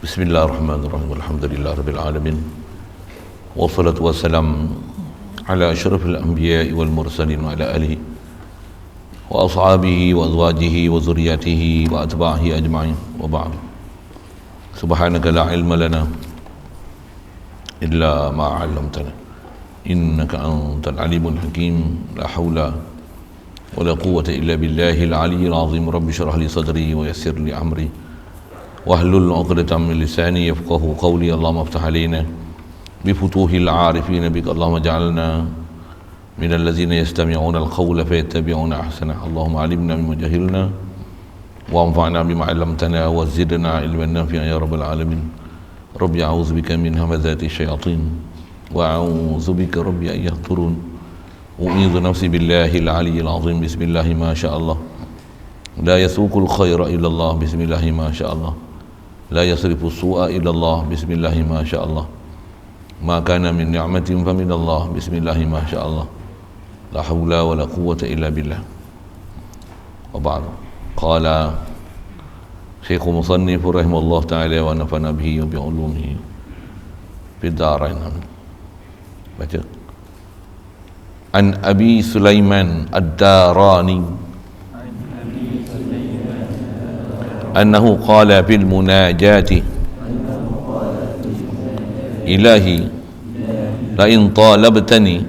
Bismillahirrahmanirrahim. Alhamdulillahirabbil alamin. Wassalatu wassalam ala asyrafil anbiya'i wal mursalin wa ala alihi wa ashabihi wa azwajihi wa zurriyyatihi wa atba'ihi ajma'in wa ba'd. Subhanaka la ilma lana illa ma 'allamtana innaka antal alimul hakim. La haula wa la quwwata illa billahil aliyyil azim. Rabbi shrah li sadri wa yassir li amri wahlul 'uqdatam min lisani yafqahu qawli. Allahumma iftah 'alaina bi futuhil 'arifin bika. Allahumma ij'alna min allazina yastami'una al-qawla fayattabi'una ahsana. Allahumma 'allimna mimma jahilna wa anfa'na bima 'allamtana wa zidna 'ilman nafi'an ya rabbal alamin. Rabbi a'udzu bika min hamazati syayatin wa a'udzu bika rabbi an yahdurun. U'idzu nafsi billahil 'aliyyil 'azim. Bismillah ma sya'allah. La yasuqul khaira illa Allah. Bismillah ma sya'allah. La yasrifu su'a illa Allah. Bismillah ma sya'allah. Ma kana min ni'matin fa min Allah. Bismillah ma sya'allah. La haula wa la quwwata illa billah. Wa ba'd. Qala Syekh Musannif rahimahullah ta'ala wa nafa'na bihi wa bi 'ulumihi fid dharain. Baca. An Abi Sulaiman Ad-Darani annahu qala fil munajati ilahi la in talabtani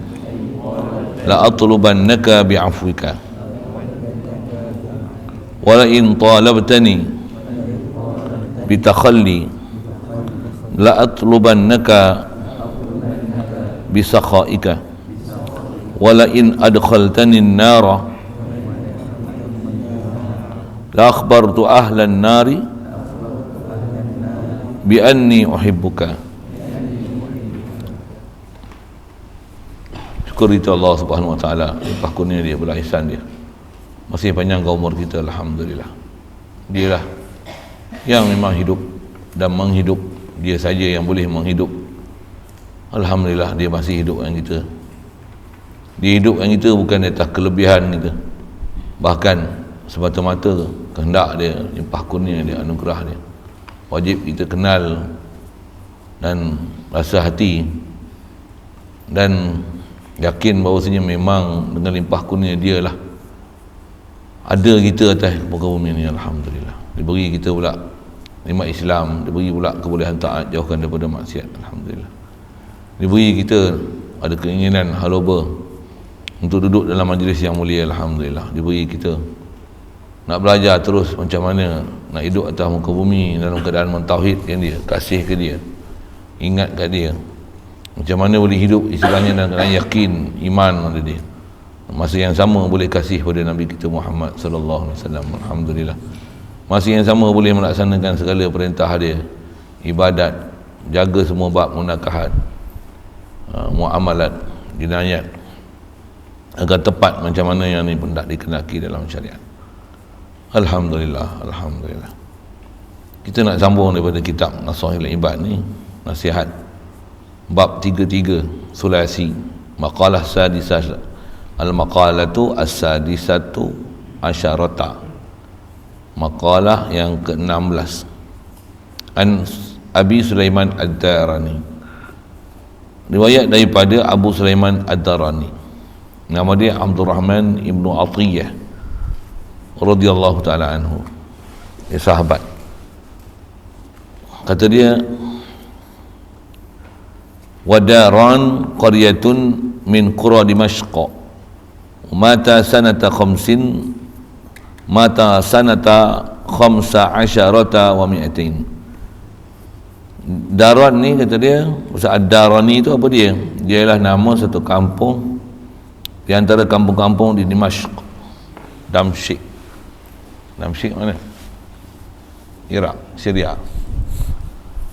la atlubannaka bi'afwika wa la in talabtani bitakhalli la atlubannaka bisakhaika wa la in adkhaltani an-nara la akhbartu ahlan nari bi anni uhibbuka. Syukur itu Allah Subhanahu wa taala, limpah kurnia dia, belah ihsan dia. Masih panjang umur kita, alhamdulillah. Dialah yang memang hidup dan menghidup, dia saja yang boleh menghidup. Alhamdulillah dia masih hidup dengan kita. Dia hidup dengan kita bukan atas kelebihan kita, bahkan semata-mata kehendak dia, limpah kurnia dia, anugerah dia. Wajib kita kenal dan rasa hati dan yakin bahawasanya memang dengan limpah kurnia dia lah ada kita atas muka bumi ni. Alhamdulillah, diberi kita pula nikmat Islam, diberi pula kebolehan taat, jauhkan daripada maksiat. Alhamdulillah, diberi kita ada keinginan haloba untuk duduk dalam majlis yang mulia. Alhamdulillah, diberi kita nak belajar terus macam mana nak hidup atas muka bumi dalam keadaan mentauhidkan dia, kasih ke dia, ingat kat dia, macam mana boleh hidup istilahnya dalam keadaan yakin, iman pada dia. Masa yang sama boleh kasih pada Nabi kita Muhammad sallallahu alaihi wasallam. Alhamdulillah, masa yang sama boleh melaksanakan segala perintah dia, ibadat, jaga semua bab munakahat, muamalat, jinayat, agar tepat macam mana yang ni pun tak dikenaki dalam syariat. Alhamdulillah, alhamdulillah. Kita nak sambung daripada kitab Nashahul Ibad ni, nasihat bab 33 sulasi, maqalah sadisah, al-maqalatu as-sadisatu asyarata, maqalah yang ke-16. An Abi Sulaiman Ad-Darani, riwayat daripada Abu Sulaiman Ad-Darani, nama dia Abdurrahman ibnu Atiyah radhiyallahu ta'ala anhu, sahabat. Kata dia, wadaran qaryatun min qura Dimashq, mata sanata 15 wa mi'atain. Daran ni, kata dia, Ustaz Ad-Darani itu apa dia? Dia ialah nama satu kampung di antara kampung-kampung di Dimashq, Damsyik. Damsyik mana? Iraq, Syria,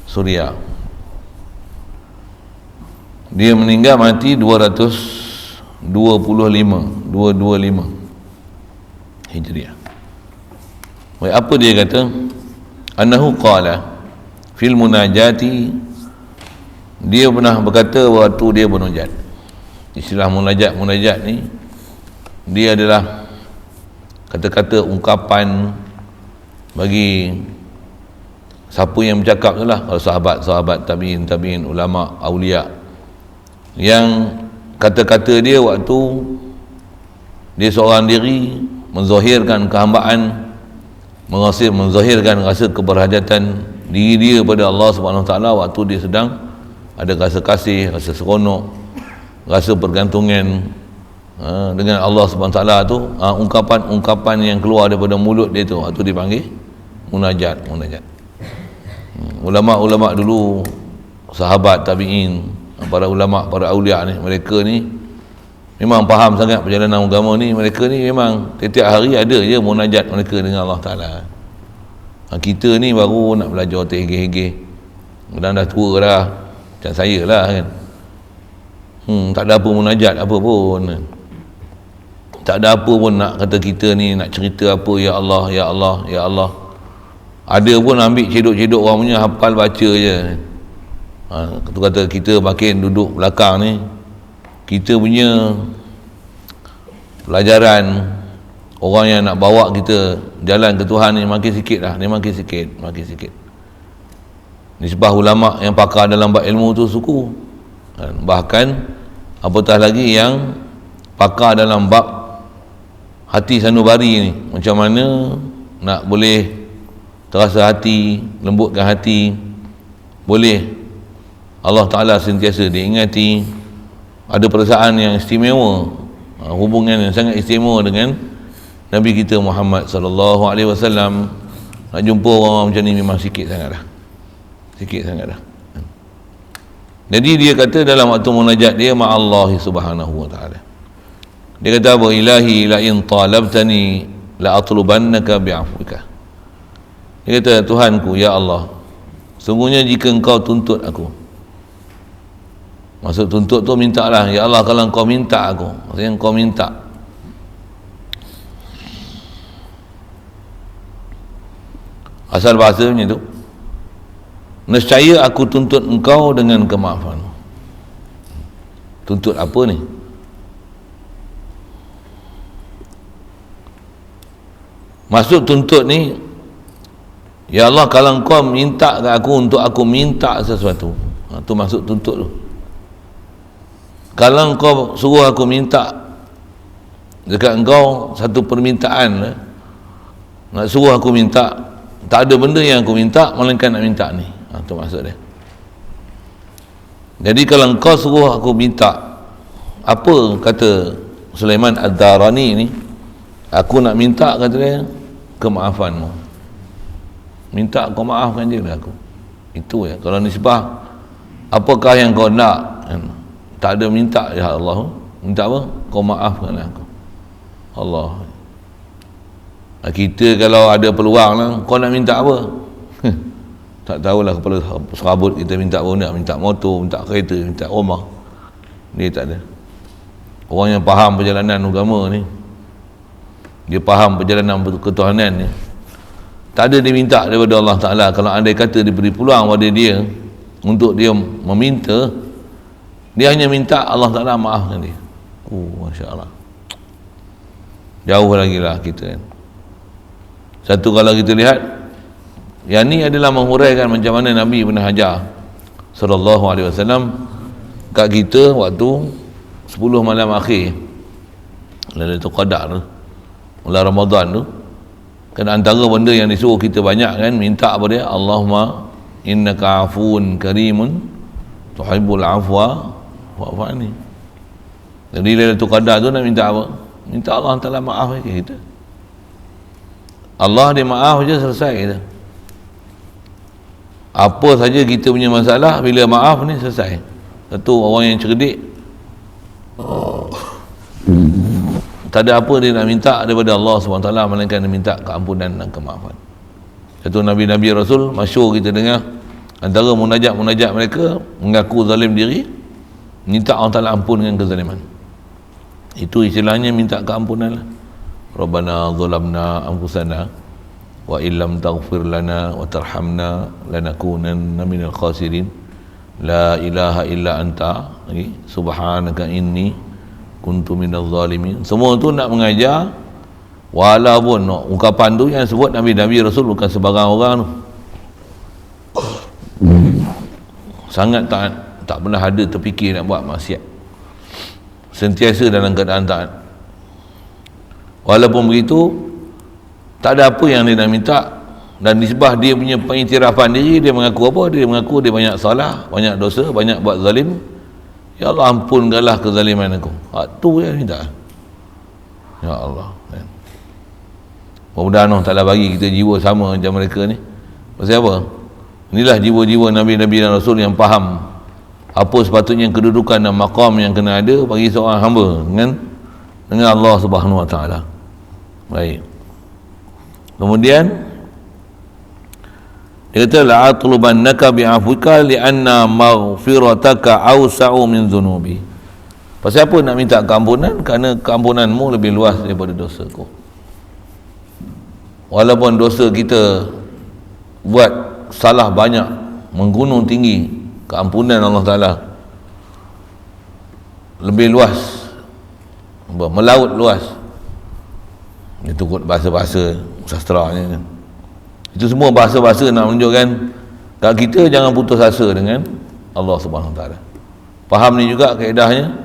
Suria. Dia meninggal mati 225 Hijriah. Baik, apa dia kata? Annahu qala fil munajati, dia pernah berkata waktu dia bermunajat. Istilah munajat ni, dia adalah kata-kata ungkapan bagi siapa yang bercakap tu lah, kalau sahabat tabi'in, ulama, aulia, yang kata-kata dia waktu dia seorang diri menzahirkan kehambaan, menzahirkan rasa keberhajatan diri dia pada Allah Subhanahu Wa Taala waktu dia sedang ada rasa kasih, rasa seronok, rasa pergantungan dengan Allah Subhanahu Wa Taala tu, ungkapan-ungkapan yang keluar daripada mulut dia tu waktu dipanggil munajat. Ulama-ulama dulu, sahabat tabi'in, para ulama, para aulia ni, mereka ni memang faham sangat perjalanan agama ni. Mereka ni memang setiap hari ada je munajat mereka dengan Allah Ta'ala. Kita ni baru nak belajar terhege-hege, kadang dah tua dah, macam saya lah kan. Tak ada apa munajat apa pun, tak ada apa pun nak kata kita ni nak cerita apa, ya Allah, ya Allah, ya Allah. Ada pun ambil cedok-cedok orang punya, hafal baca je. Kata kita makin duduk belakang ni, kita punya pelajaran orang yang nak bawa kita jalan ke Tuhan ni makin sikit lah, makin sikit. Nisbah ulama yang pakar dalam bab ilmu tu suku, bahkan apatah lagi yang pakar dalam bab hati sanubari ni, macam mana nak boleh terasa hati, lembutkan hati, boleh Allah Ta'ala sentiasa diingati, ada perasaan yang istimewa, hubungan yang sangat istimewa dengan Nabi kita Muhammad sallallahu alaihi wasallam. Nak jumpa orang macam ni memang sikit sangat dah. Jadi dia kata dalam waktu munajat dia ma'allah subhanahu wa ta'ala, dia kata apa? Ilahi la in talabtani la atlubannaka bi'afwika. Dia kata, Tuhanku, ya Allah, sungguhnya jika engkau tuntut aku, maksud tuntut tu minta lah, ya Allah, kalau engkau minta aku, maksudnya engkau minta, asal bahasanya tu, nescaya aku tuntut engkau dengan kemaafan. Tuntut apa ni? Maksud tuntut ni, ya Allah, kalau engkau minta ke aku untuk aku minta sesuatu, tu maksud tuntut tu. Kalau engkau suruh aku minta dekat engkau satu permintaan, nak suruh aku minta, tak ada benda yang aku minta melainkan nak minta ni, tu maksud dia. Jadi kalau engkau suruh aku minta, apa kata Sulaiman Ad-Darani ni, aku nak minta, kata dia, kemaafanmu. Minta kau maafkan je lah aku. Itu ya. Kalau nisbah, apakah yang kau nak? Tak ada minta, ya Allah. Minta apa? Kau maafkan aku, Allah. Kita kalau ada peluang lah, kau nak minta apa? Tak tahulah kepala serabut kita minta apa, nak minta motor, minta kereta, minta rumah. Ni tak ada. Orang yang faham perjalanan agama ni, dia faham perjalanan ketuhanan ni, tak ada dia minta daripada Allah Ta'ala. Kalau andai kata diberi peluang pada dia untuk dia meminta, dia hanya minta Allah Ta'ala maafkan dia. Masya Allah. Jauh lagi lah kita kan. Satu, kalau kita lihat, yang ni adalah menghuraikan macam mana Nabi pernah ajar sallallahu alaihi wasallam kat kita waktu 10 malam akhir Lailatul Qadar tu, bulan Ramadan tu. Kan antara benda yang disuruh kita banyak kan, minta apa dia? Allahumma innaka afuun karimun tuhibbul afwa fa'fu anni. Jadi Lailatul Qadar tu nak minta apa? Minta Allah Ta'ala maaf ke kita. Allah dia maaf je, selesai kita. Apa saja kita punya masalah, bila maaf ni selesai. Satu, orang yang cerdik, tak ada apa dia nak minta daripada Allah SWT melainkan dia minta keampunan dan kemaafan. Satu, Nabi-Nabi Rasul masyhur kita dengar, antara munajat-munajat mereka mengaku zalim diri, minta Allah Ta'ala ampun dengan kezaliman. Itu istilahnya minta keampunan lah. Rabbana zalamna anfusana wa illam taghfir lana wa tarhamna lanakunanna minal khasirin, la ilaha illa anta subhanaka inni kuntu minaz zalimin. Semua tu nak mengajar, walaupun ungkapan tu yang sebut Nabi-Nabi Rasul bukan sebarang orang tu. sangat taat, tak pernah ada terfikir nak buat maksiat, sentiasa dalam keadaan taat. Walaupun begitu, tak ada apa yang dia nak minta, dan disebab dia punya pengiktirafan diri, dia mengaku apa? Dia mengaku dia banyak salah, banyak dosa, banyak buat zalim. Ya Allah, ampunkanlah kezaliman aku. Tu yang minta. Ya Allah. Mudah-mudahan Allah Ta'ala bagi kita jiwa sama macam mereka ni. Pasal apa? Inilah jiwa-jiwa Nabi-Nabi dan Rasul yang faham apa sepatutnya kedudukan dan maqam yang kena ada bagi seorang hamba dengan Allah Subhanahu Wa Ta'ala. Baik. Kemudian dia kata la'atlubannaka bi'afwika li'anna maghfirataka awsa'u min dhunubi. Pasal apa nak minta keampunan? Kerana keampunanmu lebih luas daripada dosaku. Walaupun dosa kita buat salah banyak, menggunung tinggi, keampunan Allah Ta'ala lebih luas, melaut luas. Itu kot bahasa-bahasa sastranya. Itu semua bahasa-bahasa nak menunjukkan kat kita jangan putus asa dengan Allah Subhanahu Wa Ta'ala. Faham ni juga kaedahnya.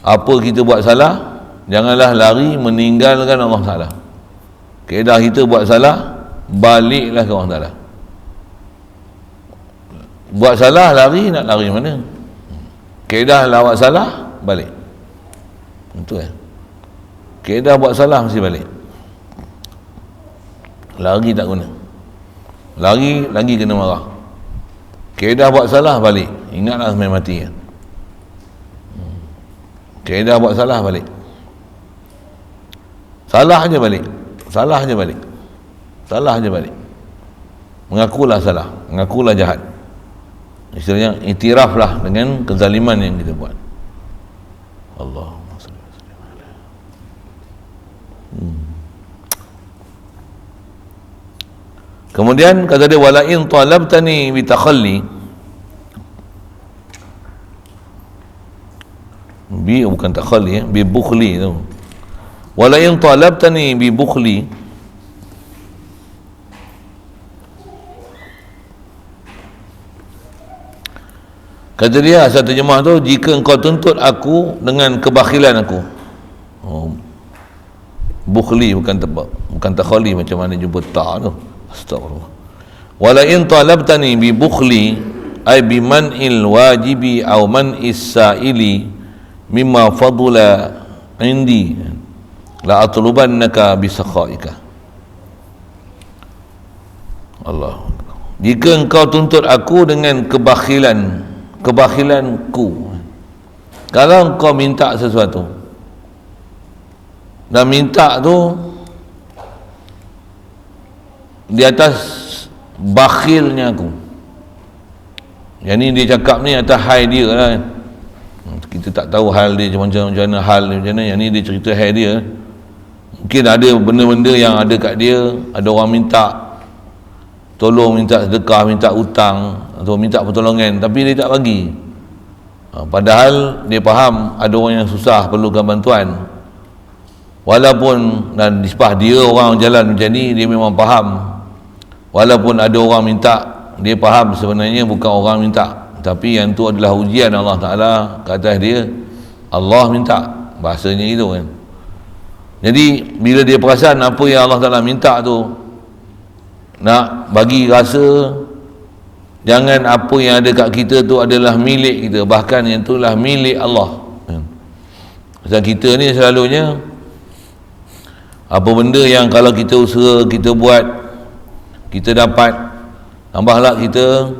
Apa kita buat salah, janganlah lari meninggalkan Allah Ta'ala. Kaedah kita buat salah, baliklah ke Allah Ta'ala. Buat salah, lari, nak lari mana? Kaedah lawat salah, balik. Itu kaedah buat salah mesti balik. Lari tak guna. Lari lagi kena marah. Kaedah buat salah, balik. Ingatlah sampai mati kan. Kaedah buat salah, balik. Salah aja balik. Salah aja balik. Salah aja balik. Mengakulah salah, mengakulah jahat. Istilahnya iktiraflah dengan kezaliman yang kita buat. Allahumma salli wa sallim ala. Kemudian kata dia wala in talabtani bi takhalli, bi bukan takhalli, bi bukhli tu. Wala in talabtani bi bukhli, kata dia asal terjemah tu, jika engkau tuntut aku dengan kebakhilan aku. Bukhli bukan takhali macam mana jumpa ta' tu. Astagfirullah. Wala in talabtani bi bukhli ay bi man'il wajibi aw man'is sa'ili mimma fadula indi la atlubannaka bi sakhaika. Allah. Jika engkau tuntut aku dengan kebakhilanku, kalau engkau minta sesuatu dan minta tu di atas bakhilnya aku, yang ni dia cakap ni atas hal dia lah kan. Kita tak tahu hal dia macam mana, hal dia macam mana. Yang ni dia cerita hal dia. Mungkin ada benda-benda yang ada kat dia, ada orang minta tolong, minta sedekah, minta hutang atau minta pertolongan, tapi dia tak bagi. Padahal dia faham ada orang yang susah perlukan bantuan. Walaupun dan disebab dia orang jalan macam ni, dia memang faham. Walaupun ada orang minta, dia faham sebenarnya bukan orang minta, tapi yang tu adalah ujian Allah Ta'ala ke atas dia. Allah minta, bahasanya gitu kan. Jadi bila dia perasan apa yang Allah Ta'ala minta tu, nak bagi rasa jangan apa yang ada kat kita tu adalah milik kita, bahkan yang tu adalah milik Allah. Sebab kita ni selalunya apa benda yang kalau kita usaha, kita buat, kita dapat, tambahlah kita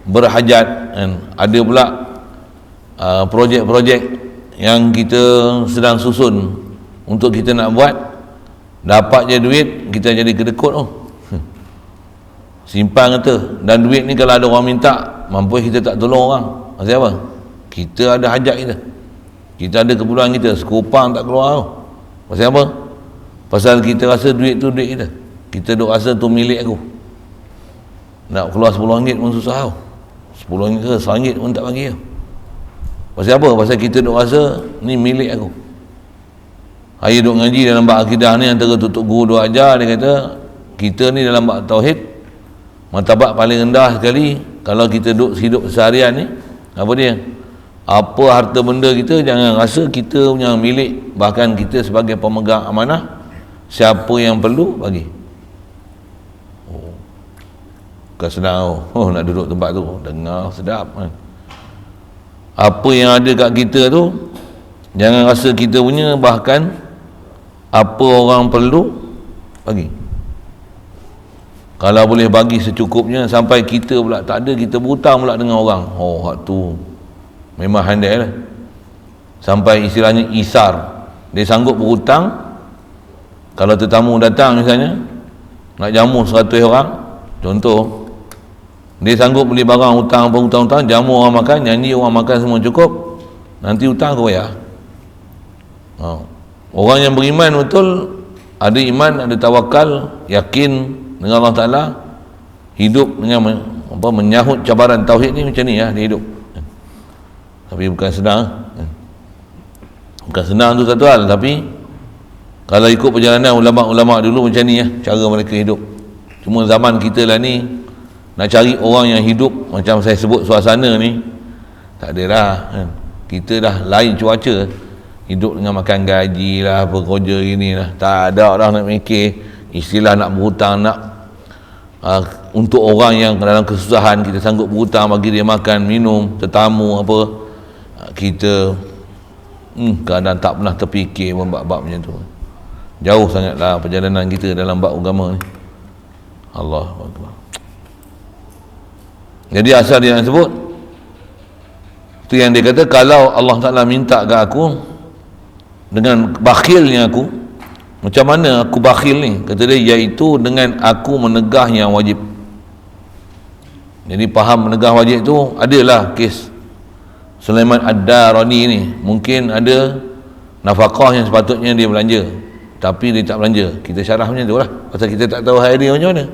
berhajat kan. Ada pula projek-projek yang kita sedang susun untuk kita nak buat, dapat je duit, kita jadi kedekut simpan kata. Dan duit ni kalau ada orang minta, mampu kita tak tolong orang. Pasal apa? Kita ada hajat kita ada keperluan kita, sekupang tak keluar tau. Pasal apa? Pasal kita rasa duit tu duit kita, kita duk rasa tu milik aku. Nak keluar RM10 pun susah tau. RM10 ke RM1 pun tak bagi tau. Pasal apa? Pasal kita duk rasa ni milik aku. Hari duk ngaji dalam bab akidah ni, antara tutup guru duk ajar, dia kata kita ni dalam bab tauhid, martabat paling rendah sekali kalau kita hidup seharian ni, apa dia? Apa harta benda kita, jangan rasa kita punya milik. Bahkan kita sebagai pemegang amanah, siapa yang perlu, bagi. Bukan senang. Nak duduk tempat tu, dengar sedap kan. Apa yang ada kat kita tu, jangan rasa kita punya. Bahkan apa orang perlu, bagi. Kalau boleh bagi secukupnya, sampai kita pula tak ada, kita berhutang pula dengan orang. Hak tu memang handai lah. Sampai istilahnya isar, dia sanggup berhutang. Kalau tetamu datang misalnya, nak jamu 100 orang, contoh, dia sanggup beli barang hutang, jamu orang makan, nyanyi orang makan semua cukup, nanti hutang kau bayar. Orang yang beriman betul, ada iman, ada tawakal, yakin dengan Allah Ta'ala, hidup dengan menyahut cabaran tauhid ni macam ni lah dia hidup. Tapi bukan senang. Bukan senang tu satu hal, tapi kalau ikut perjalanan ulama-ulama dulu macam ni lah cara mereka hidup. Cuma zaman kita lah ni, nak cari orang yang hidup macam saya sebut suasana ni, tak ada lah kan. Kita dah lain cuaca, hidup dengan makan gaji lah, bekerja gini lah, tak ada dah nak mikir istilah nak berhutang, nak untuk orang yang dalam kesusahan kita sanggup berhutang bagi dia makan, minum, tetamu apa, kita kadang tak pernah terfikir bab-bab macam tu. Jauh sangatlah perjalanan kita dalam bab agama ni. Allahu Akbar. Jadi asal dia sebut tu yang dia kata, kalau Allah Ta'ala minta ke aku dengan bakhilnya aku, macam mana aku bakhil ni? Kata dia, iaitu dengan aku menegah yang wajib. Jadi faham menegah wajib tu, adalah kes Sulaiman Ad-Darani ni, mungkin ada nafkah yang sepatutnya dia belanja, tapi dia tak belanja. Kita syarah macam tu lah, pasal kita tak tahu hari dia macam mana.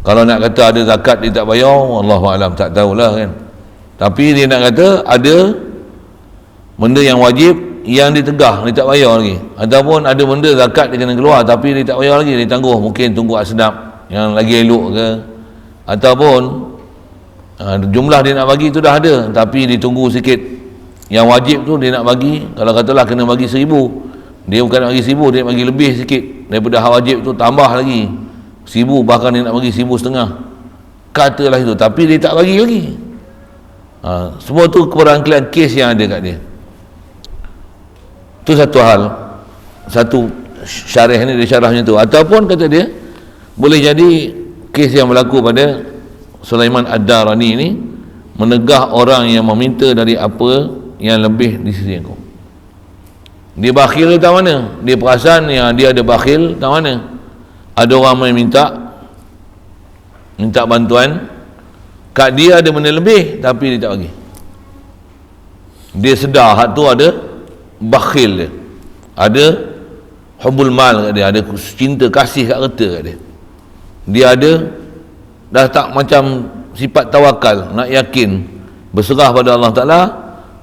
Kalau nak kata ada zakat dia tak bayar, Wallahualam, tak tahulah kan. Tapi dia nak kata ada benda yang wajib yang ditegah, dia tak bayar lagi. Ataupun ada benda zakat dia kena keluar, tapi dia tak bayar lagi, dia tangguh. Mungkin tunggu asnaf yang lagi elok ke, ataupun jumlah dia nak bagi tu dah ada, tapi ditunggu sikit. Yang wajib tu dia nak bagi, kalau katalah kena bagi 1,000, dia bukan nak bagi 1,000, dia bagi lebih sikit daripada hak wajib tu, tambah lagi 1,000, bahkan dia nak bagi 1,500, katalah itu, tapi dia tak bagi lagi. Semua tu keberangkalian kes yang ada kat dia. Tu satu hal, satu syarah ni dia syarah macam tu. Ataupun kata dia, boleh jadi kes yang berlaku pada Sulaiman Ad-Darani ni, menegah orang yang meminta dari apa yang lebih di sisi aku. Dia bakhil tak mana? Dia perasan yang dia ada bakhil tak mana? Ada orang yang minta bantuan, kat dia ada benda lebih, tapi dia tak bagi. Dia sedar hak tu ada bakhil dia, ada hubul mal kat dia, ada cinta kasih kat harta kat dia. Dia ada dah tak macam sifat tawakal, nak yakin, berserah pada Allah Ta'ala,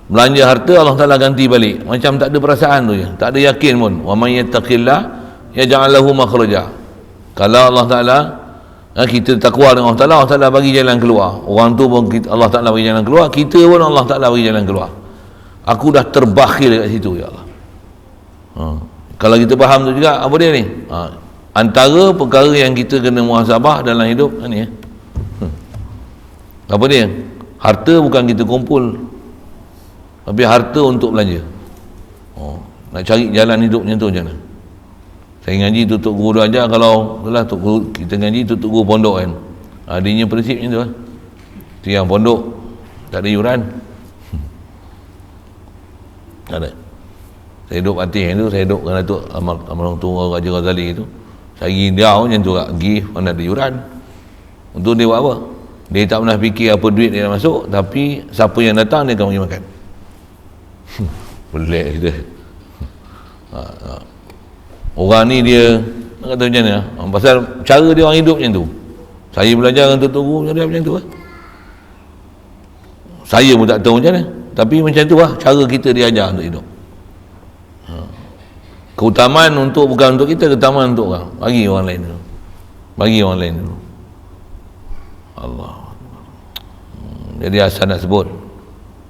belanja harta Allah Ta'ala ganti balik, macam tak ada perasaan tu je, tak ada yakin pun. Wa may yattaqillah yaj'al lahu makhraja. Kalau Allah Ta'ala, kita takwa dengan Allah Ta'ala, Allah Ta'ala bagi jalan keluar. Orang tu pun Allah Ta'ala bagi jalan keluar, kita pun Allah Ta'ala bagi jalan keluar. Aku dah terbakhil kat situ, ya Allah. Kalau kita faham tu juga, apa dia ni? Antara perkara yang kita kena muhasabah dalam hidup ni, apa dia? Harta bukan kita kumpul, tapi harta untuk belanja. Nak cari jalan hidup macam tu macam mana? Saya ngaji tutup guru ajar, kalau itulah kita ngaji tutup guru pondok kan. Adanya prinsip macam tu lah. Tu yang pondok tak ada yuran. Tak ada. Saya duduk Fatih tu, saya duduk dengan Datuk Almarhum Tua Raja Ghazali tu, cari dia macam tu lah, pergi mana ada yuran. Untuk dia buat apa? Dia tak pernah fikir apa duit dia nak masuk, tapi siapa yang datang dia akan bagi makan. Pelik kita. Orang ni dia nak kata macam mana, pasal cara dia orang hidup macam tu. Saya belajar dengan Tuan Guru macam tu lah. Saya pun tak tahu macam mana, tapi macam tu lah cara kita diajar untuk hidup. Keutamaan untuk, bukan untuk kita, keutamaan untuk orang, bagi orang lain dulu, bagi orang lain dulu. Allah. Jadi asal nak sebut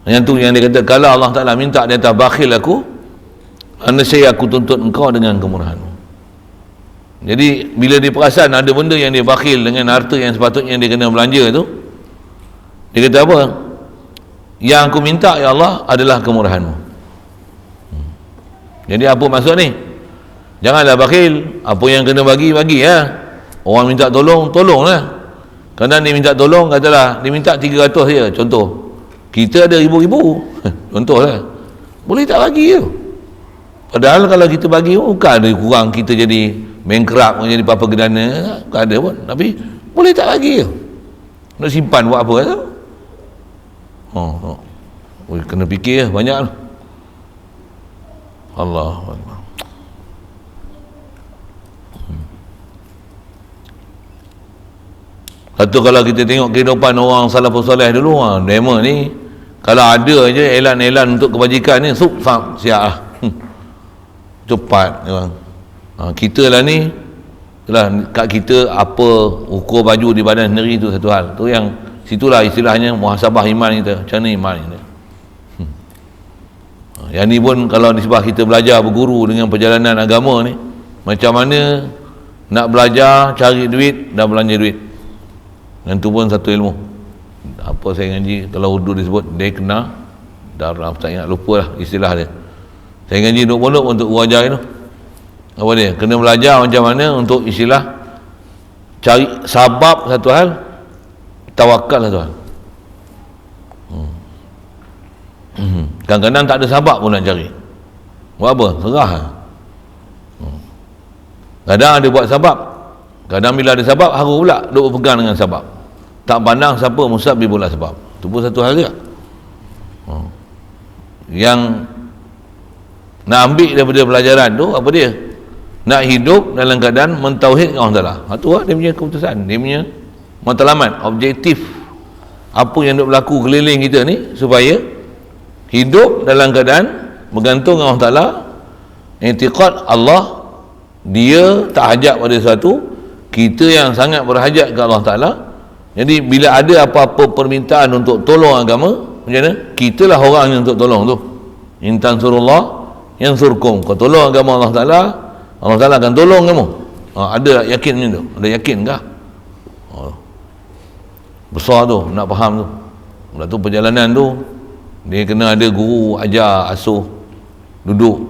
yang tu yang dia kata, kalau Allah Ta'ala minta di atas bakhil aku, nescaya aku tuntut engkau dengan kemurahanmu. Jadi bila dia perasan ada benda yang dia bakhil dengan harta yang sepatutnya dia kena belanja tu, dia kata apa? Yang aku minta ya Allah adalah kemurahanmu. Jadi apa maksud ni? Janganlah bakhil. Apa yang kena bagi ya. Orang minta tolong, tolonglah. Kadang dia minta tolong, katalah dia minta 300 saja, contoh. Kita ada ribu-ribu. Contohlah. Boleh tak bagi je. Padahal kalau kita bagi, bukan ada kurang kita jadi bankrupt, jadi apa gedana, bukan ada pun. Tapi boleh tak bagi je. Nak simpan buat apa tu? Kena fikir banyak lah. Allah Akbar. Satu kalau kita tengok kehidupan orang salafus soleh dulu, demo ni kalau ada je elan-elan untuk kebajikan ni, siap lah. Cepat memang. Kita lah ni kat kita apa ukur baju di badan sendiri tu satu hal. Tu yang situlah istilahnya muhasabah iman kita. Macam mana iman kita? Yang ni pun kalau disebab kita belajar berguru dengan perjalanan agama ni, macam mana nak belajar, cari duit dan belanja duit. Dan tu pun satu ilmu. Apa saya ngaji, kalau urdu disebut dekna darah, tak ingat, lupa lah istilah dia. Saya ngaji duk pondok untuk wajar itu. Apa dia? Kena belajar macam mana untuk istilah cari sabab satu hal, tawakal satu hal. Kadang-kadang tak ada sabab pun nak cari. Buat apa? Serah. Kadang ada buat sabab. Kadang bila ada sebab, haru pula duk berpegang dengan sebab. Tak pandang siapa musabib pula sebab. Itu pun satu hal juga. Yang nak ambil daripada pelajaran tu, apa dia? Nak hidup dalam keadaan mentauhidkan Allah Ta'ala. Itu lah dia punya keputusan. Dia punya matlamat, objektif. Apa yang duk berlaku keliling kita ni, supaya hidup dalam keadaan bergantung dengan Allah Ta'ala. I'tiqad Allah, dia tak hajat pada sesuatu, kita yang sangat berhajat ke Allah Ta'ala. Jadi bila ada apa-apa permintaan untuk tolong agama, macam mana? Kitalah orang yang untuk tolong tu. In tansurullah yansurkum. Kau tolong agama Allah Ta'ala, Allah Ta'ala akan tolong kamu. Ada yakin macam tu? Ada yakin kah? Besar tu, nak faham tu. Lepas tu perjalanan tu, dia kena ada guru ajar, asuh, duduk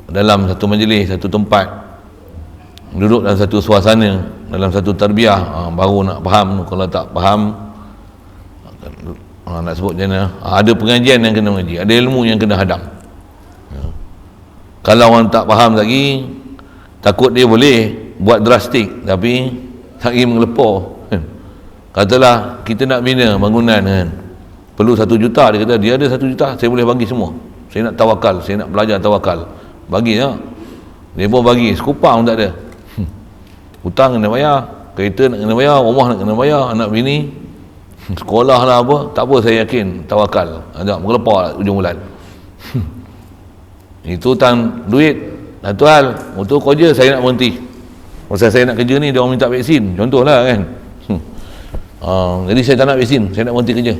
dalam satu majlis, satu tempat, duduk dalam satu suasana, dalam satu tarbiyah, baru nak faham. Kalau tak faham, nak sebut macam mana, ada pengajian yang kena mengaji, ada ilmu yang kena hadam. Kalau orang tak faham lagi, takut dia boleh buat drastik tapi tak ingin mengelepor. Katalah kita nak bina bangunan kan, perlu 1 juta, dia kata dia ada 1 juta, saya boleh bagi semua, saya nak tawakal, saya nak belajar tawakal, bagi ya. Dia pun bagi, sekupang pun tak ada. Hutang kena bayar, kereta nak kena bayar, rumah nak kena bayar, anak bini, sekolah lah apa, tak apa, saya yakin tawakal, ada mengelepar ujung bulan. Itu hutang duit, satu hal. Untuk kerja saya nak berhenti, pasal saya nak kerja ni dia orang minta vaksin, contohlah kan. Jadi saya tak nak vaksin, saya nak berhenti kerja.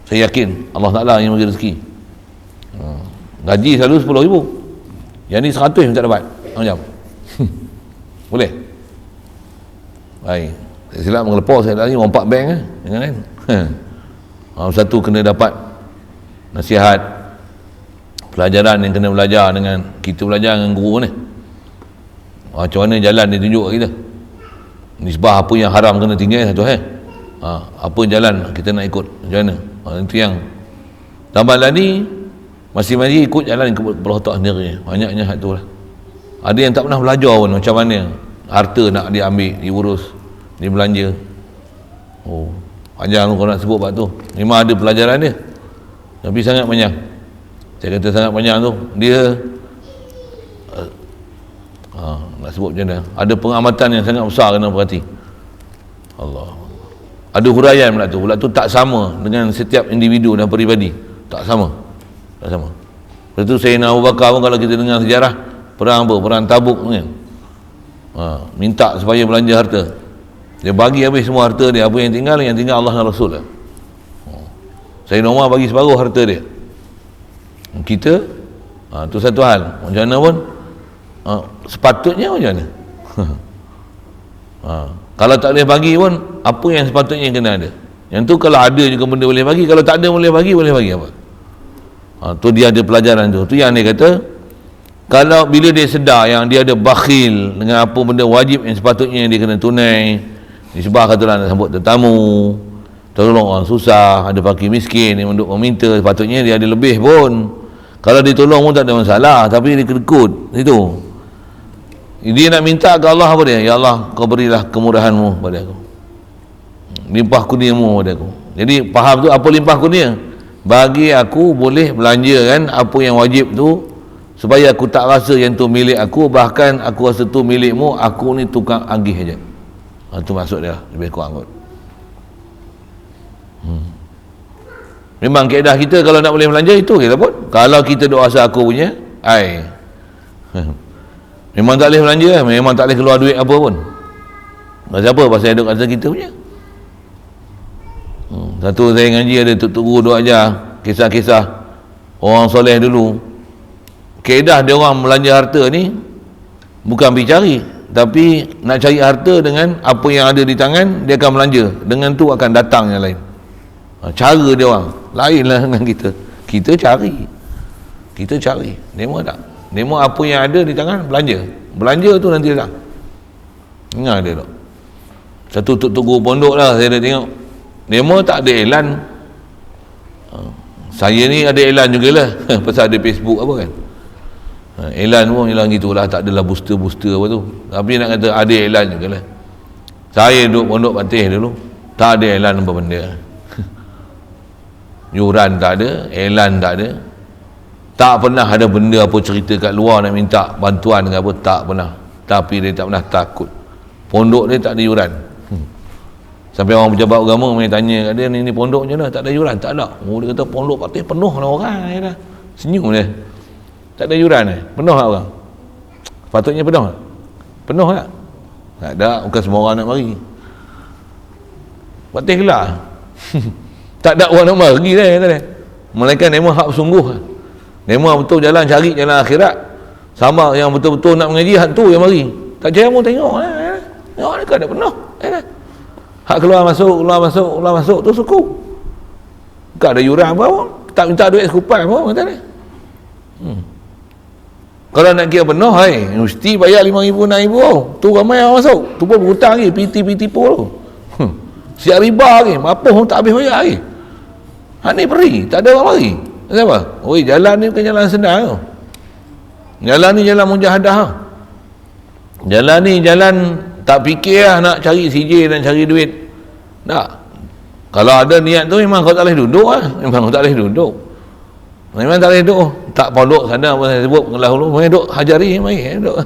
Saya yakin Allah Ta'ala yang bagi rezeki. Gaji selalu 10,000, yang ni 100 pun tak dapat. Macam boleh? Baik, saya silap mengelepor, saya lagi rompak bank jangan kan. Satu kena dapat nasihat, pelajaran yang kena belajar dengan kita, belajar dengan guru ni. Macam mana jalan dia tunjuk kita, nisbah apa yang haram kena tinggal satu apa jalan kita nak ikut, macam mana. Itu yang tambah lagi, masing-masing ikut jalan kepala otak sendiri. Banyaknya satu lah. Ada yang tak pernah belajar pun macam mana harta nak diambil, diurus, dibelanja. Panjang tu kalau nak sebut bab tu. Memang ada pelajaran dia, tapi sangat panjang. Saya kata sangat panjang tu, dia nak sebut macam mana, ada pengamatan yang sangat besar kena perhati. Allah, ada huraian pula tu tak sama dengan setiap individu dan peribadi, tak sama. Lepas tu Sayyidina Abu Bakar pun, kalau kita dengar sejarah perang Tabuk kan, minta supaya belanja harta. Dia bagi habis semua harta dia. Apa yang tinggal Allah dan Rasul lah. Sayyidina Umar bagi separuh harta dia. Kita tu satu hal. Macam mana pun sepatutnya macam mana? Kalau tak boleh bagi pun, apa yang sepatutnya kena ada? Yang tu kalau ada juga benda boleh bagi, kalau tak ada boleh bagi apa? Tu dia ada pelajaran tu. Tu yang dia kata, kalau bila dia sedar yang dia ada bakhil dengan apa benda wajib yang sepatutnya dia kena tunai, disebab katalah nak sambut tetamu, tolong orang susah, ada fakir miskin yang untuk meminta, sepatutnya dia ada lebih pun. Kalau dia tolong pun tak ada masalah, tapi dia kedekut situ. Dia nak minta ke Allah apa dia? Ya Allah, kau berilah kemurahanmu pada aku, limpah kurniamu pada aku. Jadi faham tu apa limpah kurnia? Bagi aku boleh belanjakan apa yang wajib tu, supaya aku tak rasa yang tu milik aku, bahkan aku rasa tu milikmu, aku ni tukang agih aja. Itu maksud dia, lebih kurang kot. Memang kaedah kita kalau nak boleh belanja itu kita pun. Kalau kita duk rasa aku punya, memang tak boleh belanja, memang tak boleh keluar duit apa pun. Pasal apa? Pasal duk rasa kita punya. Satu saya ngaji ada tok guru duk ajar kisah-kisah orang soleh dulu. Kaedah dia orang belanja harta ni bukan pergi cari, tapi nak cari harta dengan apa yang ada di tangan, dia akan belanja. Dengan tu akan datang yang lain. Cara dia orang lainlah dengan kita. Kita cari. Demo tak? Demo apa yang ada di tangan, belanja tu nanti datang. Ingat dia tak? Satu tok guru pondok lah saya dah tengok. Demo tak ada iklan. Saya ni ada iklan jugalah pasal ada Facebook apa kan. Iklan pun ialah gitulah, tak adalah booster apa tu. Tapi nak kata ada iklan jugalah. Saya duduk pondok Patih dulu, tak ada iklan apa benda. Yuran tak ada, iklan tak ada. Tak pernah ada benda apa cerita kat luar nak minta bantuan ke apa, tak pernah. Tapi dia tak pernah takut. Pondok dia tak ada yuran. Sampai orang pejabat agama mai tanya kat dia, ni pondok macam mana? Tak ada yuran? Tak ada. Dia kata pondok Patih penuh lah orang ya dah. Senyum dia. Tak ada yuran penuh lah orang. Patutnya penuh tak? Penuh tak? Tak ada, bukan semua orang nak mari. Patih gelap. Tak ada orang nak mari dah kata dia. Melainkan nema hak sungguh. Nema betul jalan cari jalan akhirat. Sama yang betul-betul nak mengaji, hak tu yang mari. Tak percaya pun tengok lah. Tengok dekat ada penuh. Hak keluar masuk tu suku. Tak ada yuran apa pun. Tak minta duit sekupan pun kata dia. Kalau nak kira penuh, mesti bayar 5,000, 6,000. Tu ramai yang masuk. Tu pun berhutang lagi, PT tu. Siap riba lagi, apa pun tak habis bayar lagi. Ni peri, tak ada orang mari. Kenapa? Jalan ni bukan jalan senang tu. Jalan ni jalan mujahadah. Jalan ni jalan tak fikir lah nak cari CJ dan cari duit. Tak. Kalau ada niat tu memang kau tak boleh duduk lah. Memang tak boleh duduk. Tak pondok sana apa saya sebut dahulu, mai duk hajari mai duk.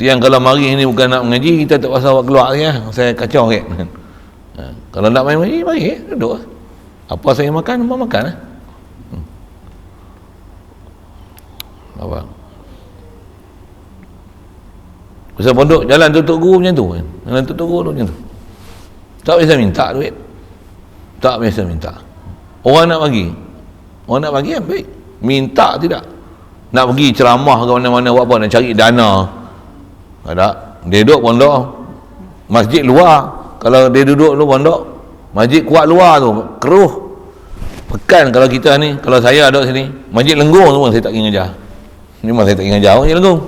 Tu yang kalau mari ni bukan nak mengaji, kita tak pasal awak keluar ya. Saya kacau sikit. Kalau nak main mengaji, mari duduk. Apa saya makan, apa makan lah. Apa? Pasal pondok jalan tutup guru macam tu kan. Jalan tutup guru macam tu. Tak biasa minta duit. Tak biasa minta. Orang nak bagi baik. Minta tidak. Nak pergi ceramah ke mana-mana buat apa, nak cari dana. Ada. Dia duduk pondok masjid luar. Kalau dia duduk lu pondok masjid kuat luar tu, keruh. Pekan kalau kita ni, kalau saya duduk sini, masjid Lenggung tu pun saya tak pergi ngajar. Memang saya tak pergi ngajar masjid Lenggung.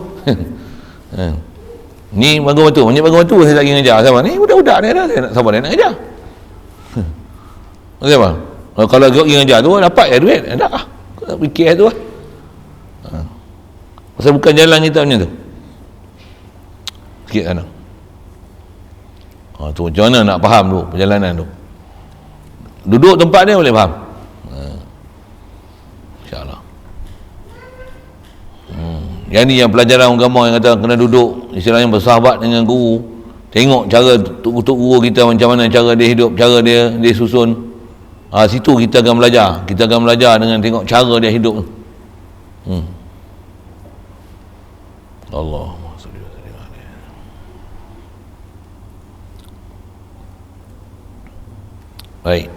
Ni Bangun Batu, masjid Bangun Batu saya tak pergi ngajar. Siapa ni? Budak-budak ni dah. Saya nak siapa dia nak ngajar? Siapa? Kalau pergi ngajar tu dapat ya duit. Tak lah. Tak fikir tu lah. Pasal bukan jalan kita macam tu. Sikit sana. Tu macam mana nak faham tu perjalanan tu. Duduk tempat dia boleh faham. InsyaAllah. Yang ni yang pelajaran agama yang kata kena duduk istilahnya bersahabat dengan guru, tengok cara tuk guru kita macam mana cara dia hidup, cara dia susun. Situ kita akan belajar dengan tengok cara dia hidup. Allahumma salli wa sallim alaihi. Baik.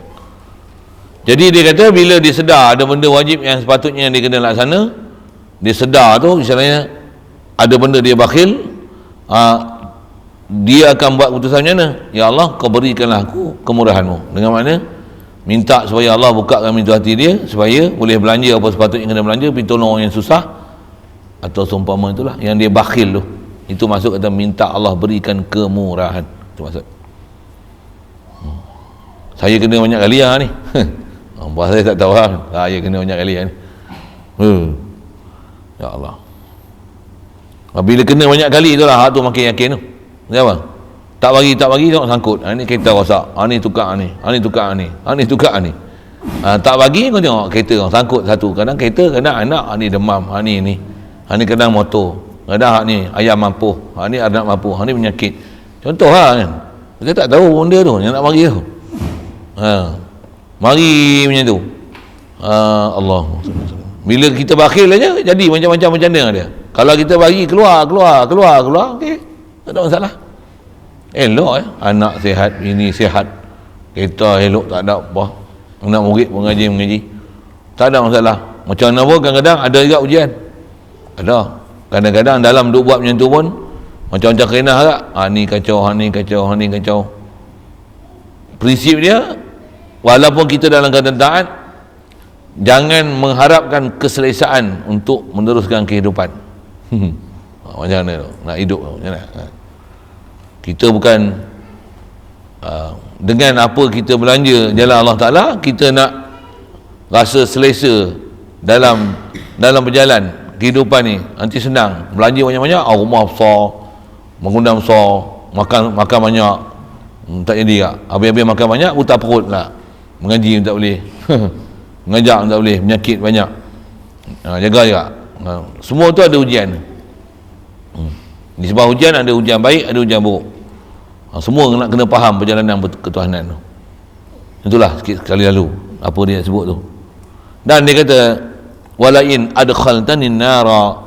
Jadi dia kata bila dia sedar ada benda wajib yang sepatutnya dia kena laksana, dia sedar tu misalnya ada benda dia bakhil, dia akan buat keputusan macam mana? Ya Allah, kau berikanlah aku kemurahanmu. Dengan mana? Minta supaya Allah bukakan pintu hati dia supaya boleh belanja apa sepatutnya kena belanja, pergi tolong orang yang susah, atau seumpama itulah yang dia bakhil tu. Itu masuk kata minta Allah berikan kemurahan. Itu maksud. Saya kena banyak kali ni. Bahasa saya tak tahu saya kena banyak kali ni. Ya Allah. Bila kena banyak kali itulah hak tu makin yakin tu. Kenapa? Tak bagi tengok sangkut. Ni kereta rosak. Ni tukar ni. Ni tukar ni. Ni tukar ni. Tak bagi kau tengok kereta kau sangkut satu. Kadang kereta, kadang anak ni demam. Ni kadang motor. Kadang ni ayam mampu. Ni anak mampu. Ni penyakit. Contoh kan. Kita tak tahu benda tu yang nak bagi tu. Mari macam tu. Allah. Bila kita bakhil aja jadi macam-macam bercanda dia. Kalau kita bagi keluar, okey. Tak ada masalah. Elok anak sihat, bini sihat, kereta elok, tak ada apa. Anak murid pun mengaji. Tak ada masalah. Macam mana pun kadang-kadang ada juga ujian. Ada. Kadang-kadang dalam duk buat macam tu pun macam-macam kena agak. Ni kacau. Prinsip dia, walaupun kita dalam keadaan taat, jangan mengharapkan keselesaan untuk meneruskan kehidupan. Macam mana tu? Nak hidup macam mana? Kita bukan dengan apa kita belanja jalan Allah Ta'ala, kita nak rasa selesa dalam berjalan kehidupan ni. Nanti senang belanja banyak-banyak, rumah besar, bangunan besar, makan banyak, tak jadi tak. Habis-habis makan banyak, buta perut lah. Mengaji tak boleh. Mengajar tak boleh, penyakit banyak. Jaga juga. Semua tu ada ujian. Di sebab ujian ada ujian baik, ada ujian buruk. Semua nak kena faham perjalanan ketuhanan tu. Itulah sikit sekali lalu apa dia sebut tu. Dan dia kata walain adkhaltani nara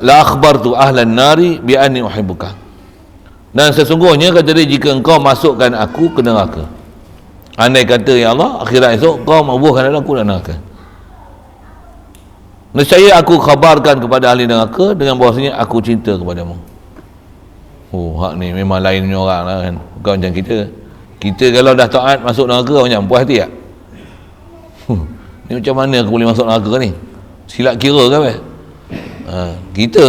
la akhbartu ahlan nari bi anni uhibbuka. Dan sesungguhnya kata dia, jika engkau masukkan aku ke neraka, andai kata ya Allah akhirat esok kau mabuhkan aku dalam neraka, nescaya aku khabarkan kepada ahli neraka dengan bahawasanya aku cinta kepadamu. Hak ni memang lain punya orang lah kan. Bukan macam kita kalau dah taat masuk neraka macam puas hati tak? Ni macam mana aku boleh masuk neraka ni? Silap kira ke apa? Kita.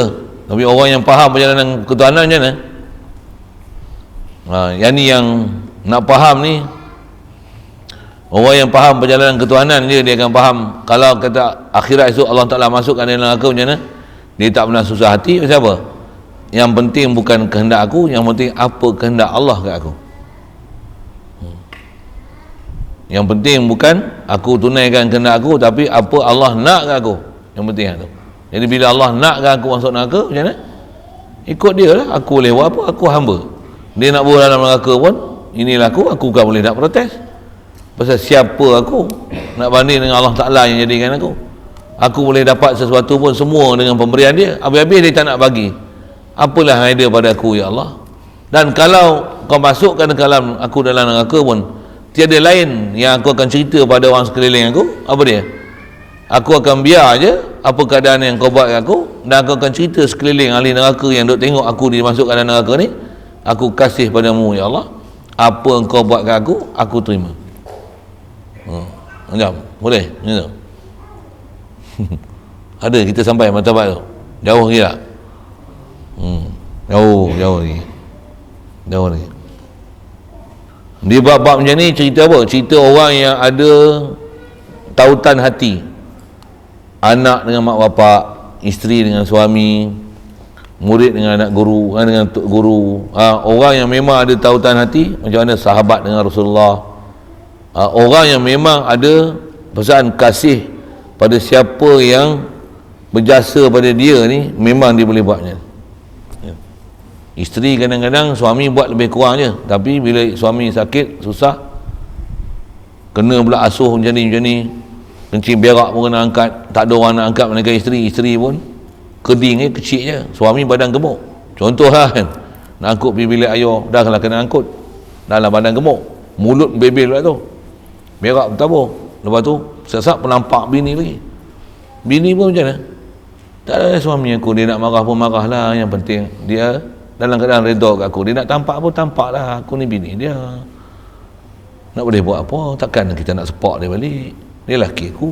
Tapi orang yang faham perjalanan ketuhanan macam mana? Yang ni yang nak faham ni, orang yang faham perjalanan ketuhanan je, dia akan faham. Kalau kata akhirat esok Allah Ta'ala masukkan dalam neraka macam mana, dia tak pernah susah hati. Pasal apa? Yang penting bukan kehendak aku, yang penting apa kehendak Allah kat aku. Yang penting bukan aku tunaikan kehendak aku, tapi apa Allah nak kat aku. Yang penting tu. Jadi bila Allah nakkan aku masuk neraka, macam mana? Ikut dia lah. Aku boleh buat apa? Aku hamba. Dia nak buat dalam neraka pun, inilah aku kan boleh nak protes. Pasal siapa aku nak banding dengan Allah Ta'ala yang jadikan aku? Aku boleh dapat sesuatu pun semua dengan pemberian dia, habis-habis dia tak nak bagi. Apalah yang ada pada aku ya Allah? Dan kalau kau masukkan dalam aku dalam neraka pun, tiada lain yang aku akan cerita pada orang sekeliling aku. Apa dia? Aku akan biar je apa keadaan yang kau buat kat aku, dan aku akan cerita sekeliling ahli neraka yang duk tengok aku dimasukkan dalam neraka ni. Aku kasih padamu ya Allah, apa yang kau buat kat aku terima. Macam boleh macam tu. Ada kita sampai martabat tu? Jauh lagi tak? Jauh lagi. Di bab-bab macam ni cerita apa? Cerita orang yang ada tautan hati, anak dengan mak bapak, isteri dengan suami, murid dengan anak guru, dengan guru. Orang yang memang ada tautan hati, macam mana sahabat dengan Rasulullah. Orang yang memang ada perasaan kasih pada siapa yang berjasa pada dia ni, memang dia boleh buatnya. Isteri kadang-kadang suami buat lebih kurang je, tapi bila suami sakit susah, kena pula asuh macam ni, kencing berak pun kena angkat, tak ada orang nak angkat melainkan isteri pun keding kecil je, suami badan gemuk. Contoh lah kan, nak angkut pergi bilik ayah, dah kalau kena angkut, dalam badan gemuk, mulut bebel pula tu, berak bertabur. Lepas tu sesat pun nampak bini lagi. Bini pun macam mana? Tak ada suami aku, dia nak marah pun marah lah, yang penting dia dalam keadaan redha kat aku. Dia nak tampak pun tampak lah, aku ni bini dia. Nak boleh buat apa? Takkan kita nak sepak dia balik, dia lelaki aku.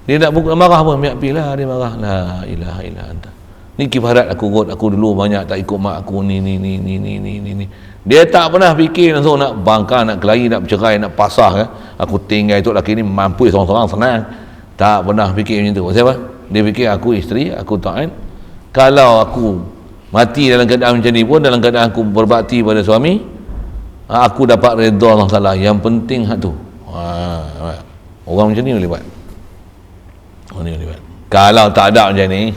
Dia nak marah pun biar lah, dia marah. La ilaha illa anta. Ni kifarat aku kot, aku dulu banyak tak ikut mak aku ni. Dia tak pernah fikir langsung nak bangkang, nak kelahi, nak bercerai, nak pasah kan. Aku tinggal itu lelaki ni mampu seorang-seorang senang. Tak pernah fikir macam tu. Siapa? Dia fikir aku isteri, aku taat. Kalau aku mati dalam keadaan macam ni pun, dalam keadaan aku berbakti pada suami, aku dapat redha Allah Ta'ala. Yang penting hak tu. Orang macam ni boleh buat. Kalau tak ada macam ni,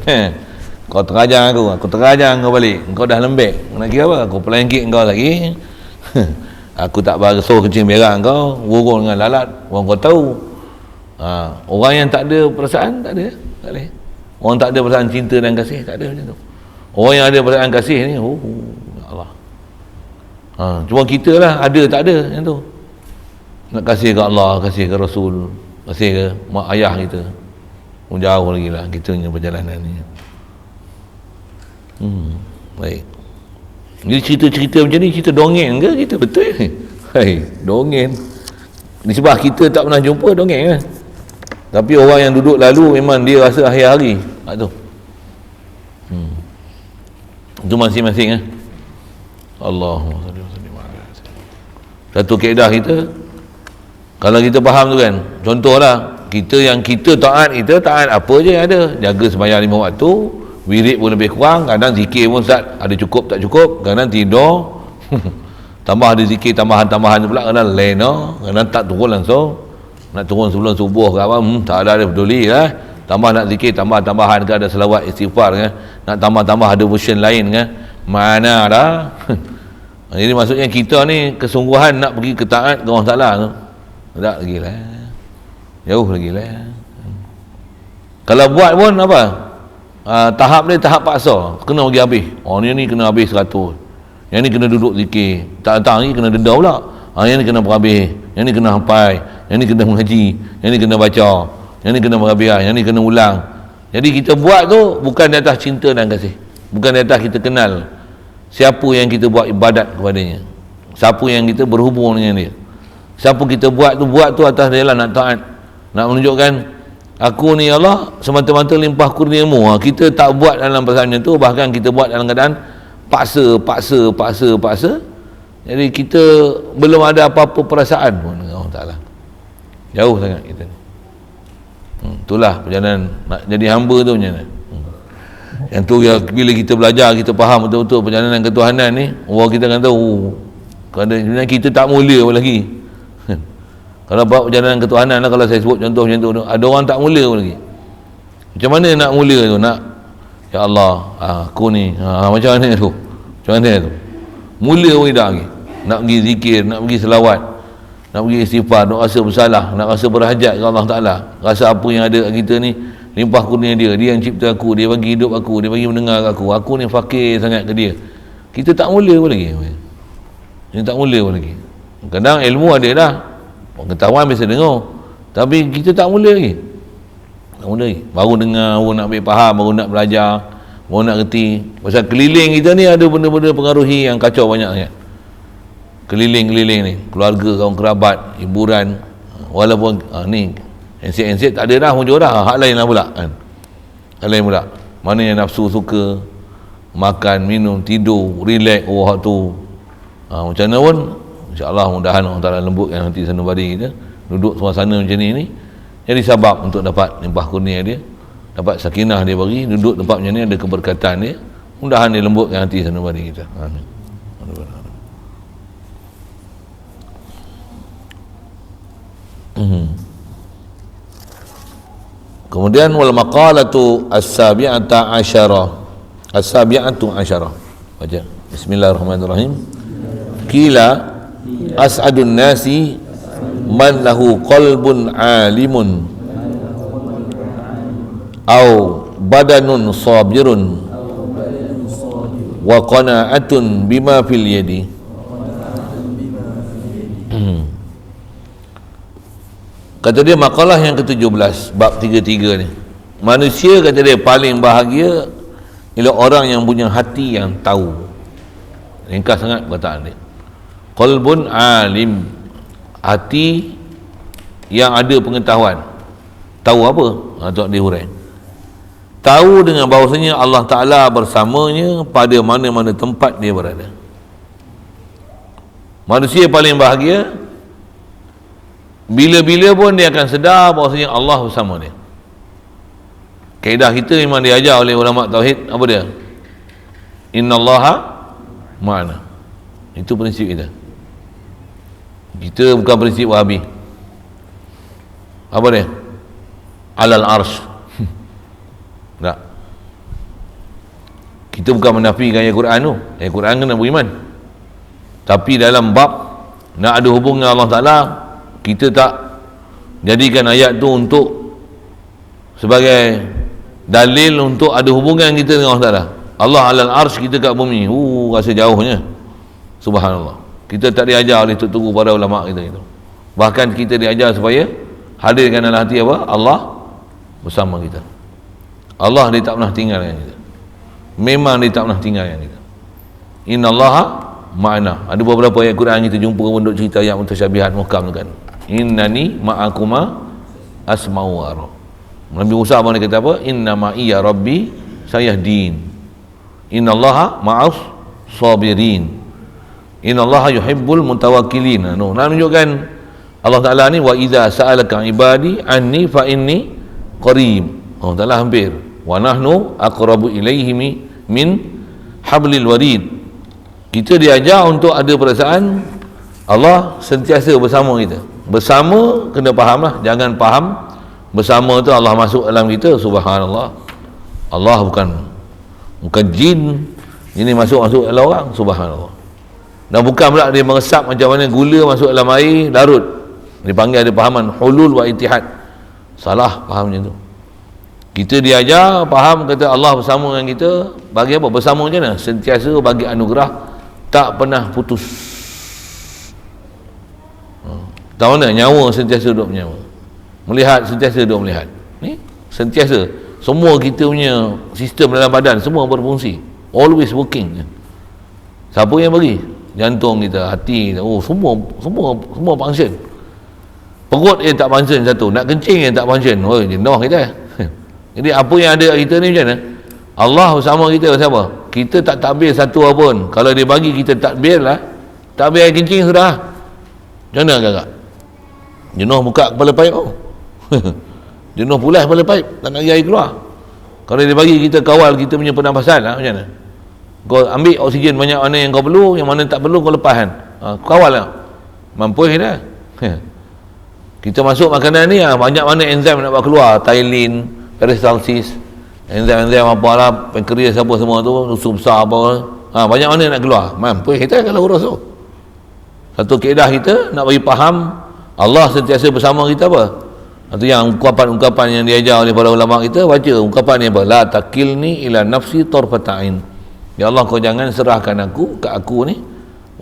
kau terajang aku terajang kau balik. Kau dah lembek, nak kira apa? Aku pelengkit kau lagi. Aku tak basuh kencing berak kau, wurung dengan lalat, orang kau tahu. Orang yang tak ada perasaan, tak ada, tak boleh. Orang tak ada perasaan cinta dan kasih, tak ada macam tu. Orang yang ada perasaan kasih ni, ya Allah. Cuma kita lah ada tak ada macam tu. Nak kasih ke Allah, kasih ke Rasul, kasih ke mak ayah kita, jauh lagi lah kita punya perjalanan ni. Baik. Jadi cerita-cerita macam ni, cerita dongeng ke cerita betul ni? Dongeng. Disebab kita tak pernah jumpa dongeng kan. Tapi orang yang duduk lalu memang dia rasa akhir hari. Tu. Itu masing-masing Allahumma salli wa sallim ala satu kaedah kita, kalau kita faham tu kan, contohlah kita yang kita taat apa je yang ada, jaga sembahyang 5 waktu, wirid pun lebih kurang, kadang zikir pun Ustaz ada cukup tak cukup, kadang tidur tambah ada zikir tambahan pula, kadang lena, kadang tak turun langsung, nak turun sebelum subuh ke apa, tak ada peduli lah, tambah nak zikir tambahan ke, ada selawat istighfar kan, nak tambah ada version lain kan, mana dah. Jadi maksudnya kita ni kesungguhan nak pergi ke taat ke Allah Ta'ala tu tak lagi lah, jauh lagi lah. Kalau buat pun apa, tahap ni tahap paksa, kena pergi habis. Ni kena habis 100, yang ni kena duduk zikir, tak datang ni kena denda pula. Yang ni kena berhabis, yang ni kena sampai, yang ni kena mengaji, yang ni kena baca, yang ni kena berhabis, yang ni kena ulang. Jadi kita buat tu bukan di atas cinta dan kasih, bukan di atas kita kenal siapa yang kita buat ibadat kepadanya, siapa yang kita berhubung dengan dia, siapa kita buat tu atas dia lah, nak taat, nak menunjukkan aku ni Allah semata-mata limpah kurniamu. Kita tak buat dalam perasaan macam tu, bahkan kita buat dalam keadaan paksa. Jadi kita belum ada apa-apa perasaan pun dengan Allah Ta'ala, jauh sangat kita ni. Itulah perjalanan nak jadi hamba tu macam mana. Yang tu ya, bila kita belajar, kita faham betul-betul perjalanan ketuhanan ni, orang kita akan tahu kadang kita tak mulia pun lagi. Kalau buat perjalanan ketuhanan lah, kalau saya sebut contoh macam tu, ada orang tak mula pun lagi. Macam mana nak mula tu? Nak, ya Allah, aku ni macam mana tu? Macam mana tu? Mula pun dah lagi. Nak pergi zikir, nak pergi selawat, nak pergi istighfar, nak rasa bersalah, nak rasa berhajat ke Allah Ta'ala, rasa apa yang ada kat kita ni limpah kurnia dia yang cipta aku, dia bagi hidup aku, dia bagi mendengar aku ni fakir sangat ke dia. Kita tak mula pun lagi. Kita tak mula pun lagi. Kadang ilmu ada dah, pengetahuan biasa dengar, tapi kita tak mula lagi. Tak mula lagi. Baru dengar, baru nak ambil faham, baru nak belajar, baru nak kerti. Pasal keliling kita ni ada benda-benda pengaruhi yang kacau banyak sangat. Keliling ni, keluarga, kawan kerabat, hiburan, walaupun ni handset tak ada dah, muncul dah, hak lain lah pula kan. Hak lain pula, mana yang nafsu suka makan, minum, tidur, relax, hak tu macam mana pun, insyaAllah mudahan Allah Ta'ala lembutkan hati sanubari kita, duduk suasana macam ni jadi sebab untuk dapat limpah kurnia dia, dapat sakinah dia bagi, duduk tempat macam ni ada keberkatan dia, mudahan dia lembutkan hati sanubari kita. Amin. Kemudian wal maqalatu as-sabi'atu asyara. Baca bismillahirrahmanirrahim. Qila as'adun nasi man lahu qalbun alimun au badanun sabirun wa qana'atun bima fil yadi. Kata dia makalah yang ke-17 bab 33 ni, manusia kata dia paling bahagia ialah orang yang punya hati yang tahu. Ringkas sangat perkataan dia. Qalbun alim, hati yang ada pengetahuan. Tahu apa? Untuk dihurai. Tahu dengan bahawasanya Allah Ta'ala bersamanya pada mana-mana tempat dia berada. Manusia paling bahagia bila-bila pun dia akan sedar bahawasanya Allah bersama dia. Kaedah kita memang diajar oleh ulama tauhid, apa dia? Innallaha ma'ana. Itu prinsip kita. Kita bukan prinsip Wahabi. Apa dia? Alal arsh. Tak. Kita bukan menafikan ayat Quran tu. Ayat Quran kena beriman. Tapi dalam bab nak ada hubungan dengan Allah Ta'ala, kita tak jadikan ayat tu untuk sebagai dalil untuk ada hubungan kita dengan Allah Ta'ala. Allah alal arsh, kita kat bumi. Rasa jauhnya. Subhanallah. Kita tak diajar oleh tok-tok para ulama kita itu. Bahkan kita diajar supaya hadirkan dalam hati apa? Allah bersama kita. Allah dia tak pernah tinggal dengan kita. Memang dia tak pernah tinggal dengan kita. Innallaha ma'ana. Ada beberapa ayat Quran kita jumpa untuk cerita ayat mutasyabihat muhkam kan. Innani ma'akuma asma'u wa ara. Nabi Musa mana kata apa? Inna ma'iya rabbi sayahdin. Innallaha ma'as sabirin. Innallaha yuhibbul mutawakkilin. Nak menunjukkan Allah Ta'ala ni, wa idza sa'alaka ibadi anni fa inni qarib. Allah Ta'ala hampir. Wa nahnu aqrabu ilaihi min hablil warid. Kita diajar untuk ada perasaan Allah sentiasa bersama kita. Bersama kena faham lah, jangan faham bersama tu Allah masuk dalam kita. Subhanallah. Allah bukan jin, ini masuk dalam orang. Subhanallah. Dan bukan pula dia meresap macam mana gula masuk dalam air larut. Dipanggil ada pahaman hulul wa ittihad. Salah faham macam tu. Kita diajar faham kata Allah bersama dengan kita. Bagi apa? Bersama macam mana? Sentiasa bagi anugerah, tak pernah putus. Tahu mana? Nyawa sentiasa duduk menyawa. Melihat sentiasa duduk melihat. Ni sentiasa. Semua kita punya sistem dalam badan semua berfungsi. Always working. Siapa yang bagi? Jantung kita, hati kita. Semua function. Perut yang tak function satu, nak kencing yang tak function. Jenuh kita. Jadi apa yang ada kita ni macam mana? Allah bersama kita siapa? Kita tak takbir satu pun. Kalau dia bagi kita takbir lah, takbir air kencing sudah. Macam mana kakak? Jenuh buka kepala paip tu. Jenuh pulas kepala paip, tak nak air keluar. Kalau dia bagi kita kawal kita punya pernafasan lah, macam mana? Kau ambil oksigen banyak mana yang kau perlu, yang mana tak perlu kau lepas kan. Kawal lah. Mampu kita. Kita masuk makanan ni, banyak mana enzim nak buat keluar. Tailin, peristalsis, enzim apa lah, pankreas apa semua tu, usus besar apa. Banyak mana nak keluar. Mampu kita kalau urus tu. Satu kaedah kita nak bagi faham Allah sentiasa bersama kita apa? Itu yang ungkapan-ungkapan yang diajar oleh para ulama kita. Baca ungkapan ni apa? La takilni ila nafsi tarfata'in. Ya Allah, kau jangan serahkan aku ke aku ni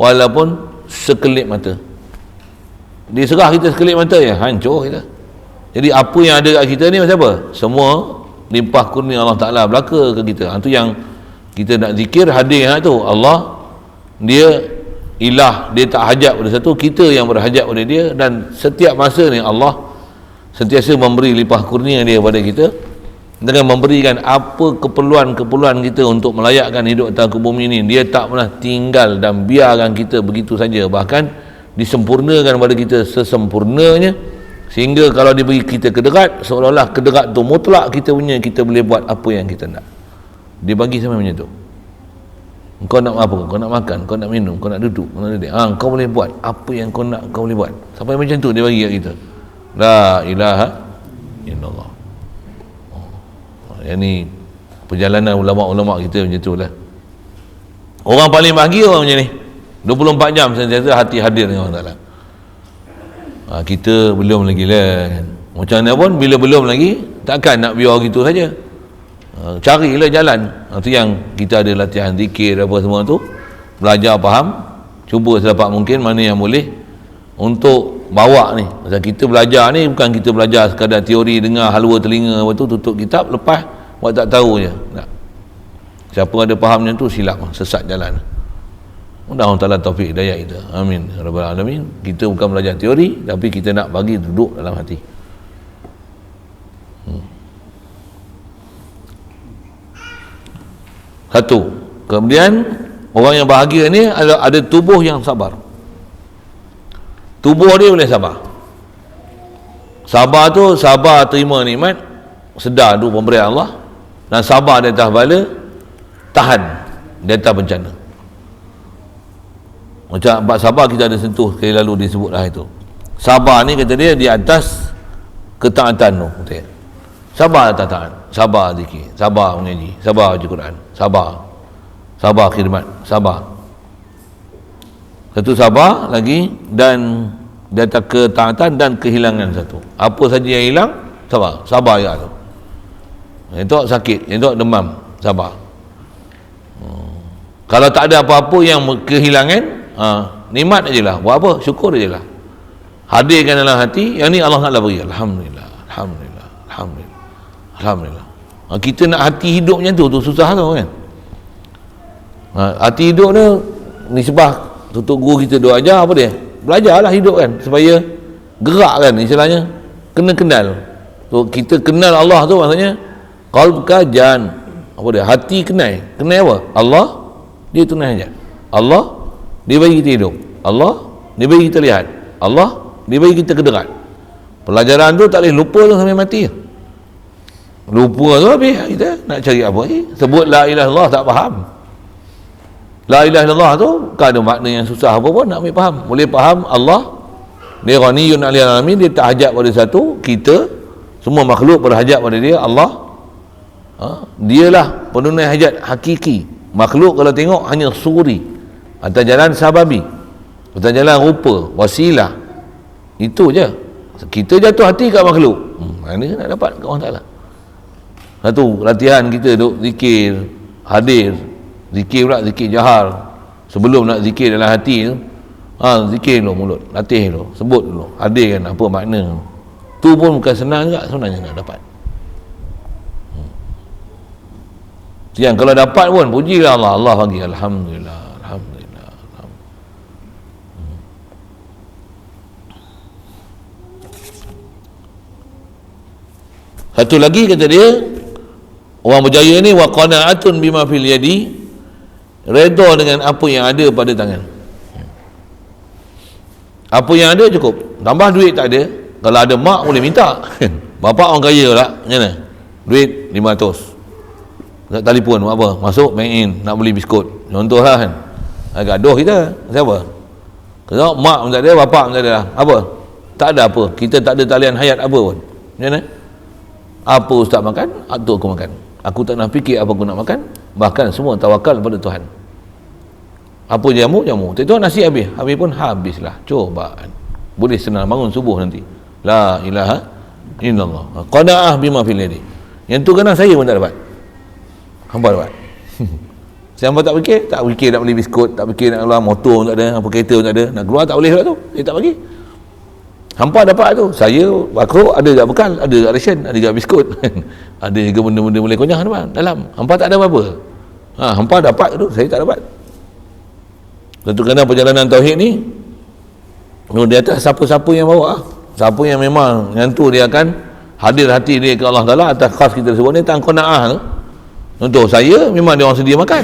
walaupun sekelip mata. Dia serah kita sekelip mata ya, hancur kita. Jadi apa yang ada kat kita ni macam apa? Semua limpah kurnia Allah Ta'ala belaka ke kita. Itu yang kita nak zikir hadir tu. Allah dia ilah, dia tak hajat pada satu, kita yang berhajat pada dia. Dan setiap masa ni Allah sentiasa memberi limpah kurnia dia pada kita dengan memberikan apa keperluan-keperluan kita untuk melayakkan hidup atas bumi ini. Dia tak pernah tinggal dan biarkan kita begitu saja, bahkan disempurnakan pada kita sesempurnanya, sehingga kalau dia bagi kita kederat, seolah-olah kederat tu mutlak kita punya, kita boleh buat apa yang kita nak. Dia bagi sampai macam tu. Kau nak apa? Kau nak makan, kau nak minum, kau nak duduk, kau nak duduk. Kau boleh buat apa yang kau nak, kau boleh buat. Sampai macam tu dia bagi kat kita. La ilaha illallah. Yang ni perjalanan ulama-ulama kita macam tu lah. Orang paling bahagia orang macam ni. 24 jam sentiasa hati hadir dengan Allah Ta'ala. Kita belum lagi lah. Macam mana pun bila belum lagi, takkan nak biar gitu saja. Carilah jalan. Itu yang kita ada latihan zikir apa semua tu, belajar faham, cuba sedapat mungkin mana yang boleh untuk bawa ni. Pasal kita belajar ni bukan kita belajar sekadar teori, dengar halwa telinga apa tu, tutup kitab lepas buat tak tahu je. Tak. Siapa ada faham macam tu silap, sesat jalan. Mudah-mudahan Allah Taala taufik hidayah kita. Amin rabbal alamin. Kita bukan belajar teori, tapi kita nak bagi duduk dalam hati. Satu. Kemudian orang yang bahagia ni ada tubuh yang sabar. Tubuh dia boleh sabar. Sabar tu sabar terima nikmat, sedar tu pemberian Allah, dan sabar di atas bala, tahan di atas bencana. Macam bab sabar kita ada sentuh sekali lalu disebutlah itu. Sabar ni kata dia di atas ketaatan tu. Betul. Sabar atas taat, sabar zikir, sabar mengaji, sabar baca Quran, sabar khidmat, sabar. Satu sabar lagi, dan di atas ketaatan dan kehilangan satu. Apa saja yang hilang, sabar ya tu. Itu sakit, itu demam, sabar. Kalau tak ada apa-apa yang kehilangan, nikmat ajalah, buat apa? Syukur ajalah. Hadirkan dalam hati, yang ni Allah Taala beri. Alhamdulillah, alhamdulillah, alhamdulillah, alhamdulillah. Kita nak hati hidup macam tu susah tu kan. Hati hidup tu nisbah tutup guru kita dua ajar apa dia? Belajarlah hidup kan, supaya gerak kan, istilahnya kena kenal. So, kita kenal Allah tu maksudnya qalbka jan, apa dia? Hati kenal apa? Allah dia tunai aja. Allah dia bagi kita hidup. Allah dia bagi kita lihat. Allah dia bagi kita kedengar. Pelajaran tu tak boleh lupa tu sampai mati. Lupa tu habis kita nak cari apa lagi? Sebut la ilaha illallah tak faham. La ilaha illallah tu kan ada makna yang susah apa pun nak ambil faham. Boleh faham Allah dia ghaniyun 'alal alamin, dia tak hajat pada satu, kita semua makhluk berhajat pada dia. Allah dialah penunai hajat hakiki. Makhluk kalau tengok hanya suri, atas jalan sababi, atas jalan rupa, wasilah. Itu je. Kita jatuh hati kat makhluk, mana nak dapat kat Allah Taala. Satu latihan kita duk zikir, hadir zikir pula, zikir jahar. Sebelum nak zikir dalam hati tu, zikir dulu mulut, latih dulu, sebut dulu, hadirkan apa makna tu pun bukan senang juga sebenarnya nak dapat. Yang kalau dapat pun pujilah Allah, Allah bagi, alhamdulillah, alhamdulillah, alhamdulillah. Satu lagi kata dia, orang berjaya ni wa qanaatun bima fil yadi, redha dengan apa yang ada pada tangan. Apa yang ada cukup, tambah duit tak ada. Kalau ada mak boleh minta. Bapak orang kaya lah, macam mana? Duit 500 kat telefon apa? Masuk bank in nak beli biskut. Contohlah kan. Gaduh kita. Siapa? Kalau mak pun tak ada, bapak pun tak ada. Apa? Tak ada apa. Kita tak ada talian hayat apa pun. Macam mana? Apa ustaz makan, atuk aku makan. Aku tak nak fikir apa aku nak makan. Bahkan semua tawakal pada Tuhan. Apa jamu? Tengok nasi habis. Habis pun habislah. Cobaan. Boleh senang bangun subuh nanti. La ilaha illallah. Qanaah bima fil yadi. Yang tu kadang saya pun tak dapat. Hampa dapat. Siapa tak fikir nak beli biskut, tak fikir nak keluar motor pun tak ada, apa kereta pun tak ada, nak keluar tak boleh pula tu. Dia tak bagi. Hampa dapat tu. Saya aku ada tak bekal, ada tak ration, ada tak biskut. Ada juga benda-benda boleh konyah dalam. Hampa tak ada apa-apa. Hampa dapat tu, saya tak dapat. Tentu kerana perjalanan tauhid ni di atas siapa-siapa yang bawa. Siapa yang memang yang tu dia akan hadir hati dia ke Allah Taala atas khas kita sebut ni tentang qanaah tu. Contoh saya memang dia orang sedia makan.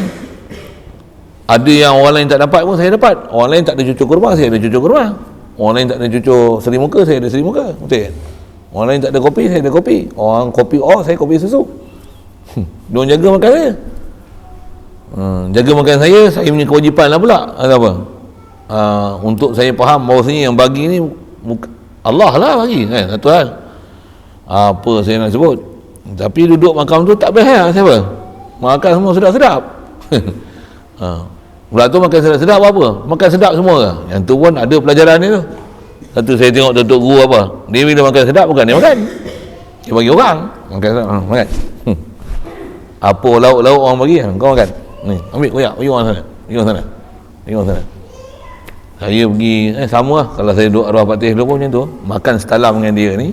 Ada yang orang lain tak dapat pun saya dapat. Orang lain tak ada cucur kurma, saya ada cucur kurma. Orang lain tak ada cucur seri muka, saya ada seri muka. Betul kan? Orang lain tak ada kopi, saya ada kopi. Orang kopi saya kopi susu. Diorang jaga makan saya. Jaga makan saya punya kewajipan lah pula. Apa? Untuk saya faham bahawasanya yang bagi ni Allah lah bagi kan, satu hal. Apa saya nak sebut, tapi duduk makan tu tak best lah. Siapa? Makan semua sedap-sedap. Pula tu makan sedap-sedap apa? Makan sedap semua ke? Yang tu pun ada pelajaran ni tu. Satu saya tengok Datuk Guru apa, dia bila makan sedap bukan dia makan, dia bagi orang makan sedap, makan. Apa lauk-lauk orang bagi, kau makan. Ni, ambil koyak, pergi orang sana. Pergi orang sana. Pergi orang sana. Saya pergi, sama lah. Kalau saya duduk arwah Pak Teh dulu pun macam tu. Makan setalam dengan dia ni,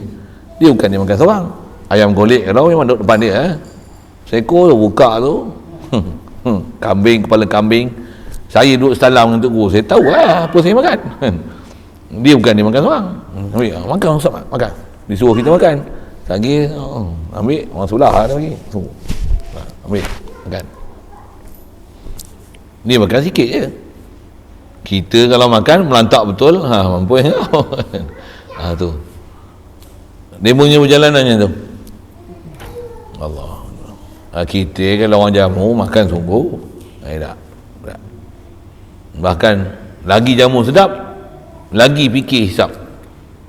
dia bukan dia makan seorang. Ayam golek kalau memang duduk depan dia. Seekor tu buka tu. Kambing, kepala kambing. Saya duduk setalam dengan Tok Guru. Saya tahu lah apa saya makan. Dia bukan dia makan seorang. Ambil, makan Ustaz, makan. Disuruh kita makan. Lagi ambil, orang sulah ada lagi. Ambil, makan. Dia makan sikit je. Kita kalau makan melantak betul, mampu yang kau. Tu. Dia punya perjalanannya tu. Allah. Kita kalau orang jamu makan sungguh, tak. Bahkan lagi jamu sedap, lagi fikir hisap.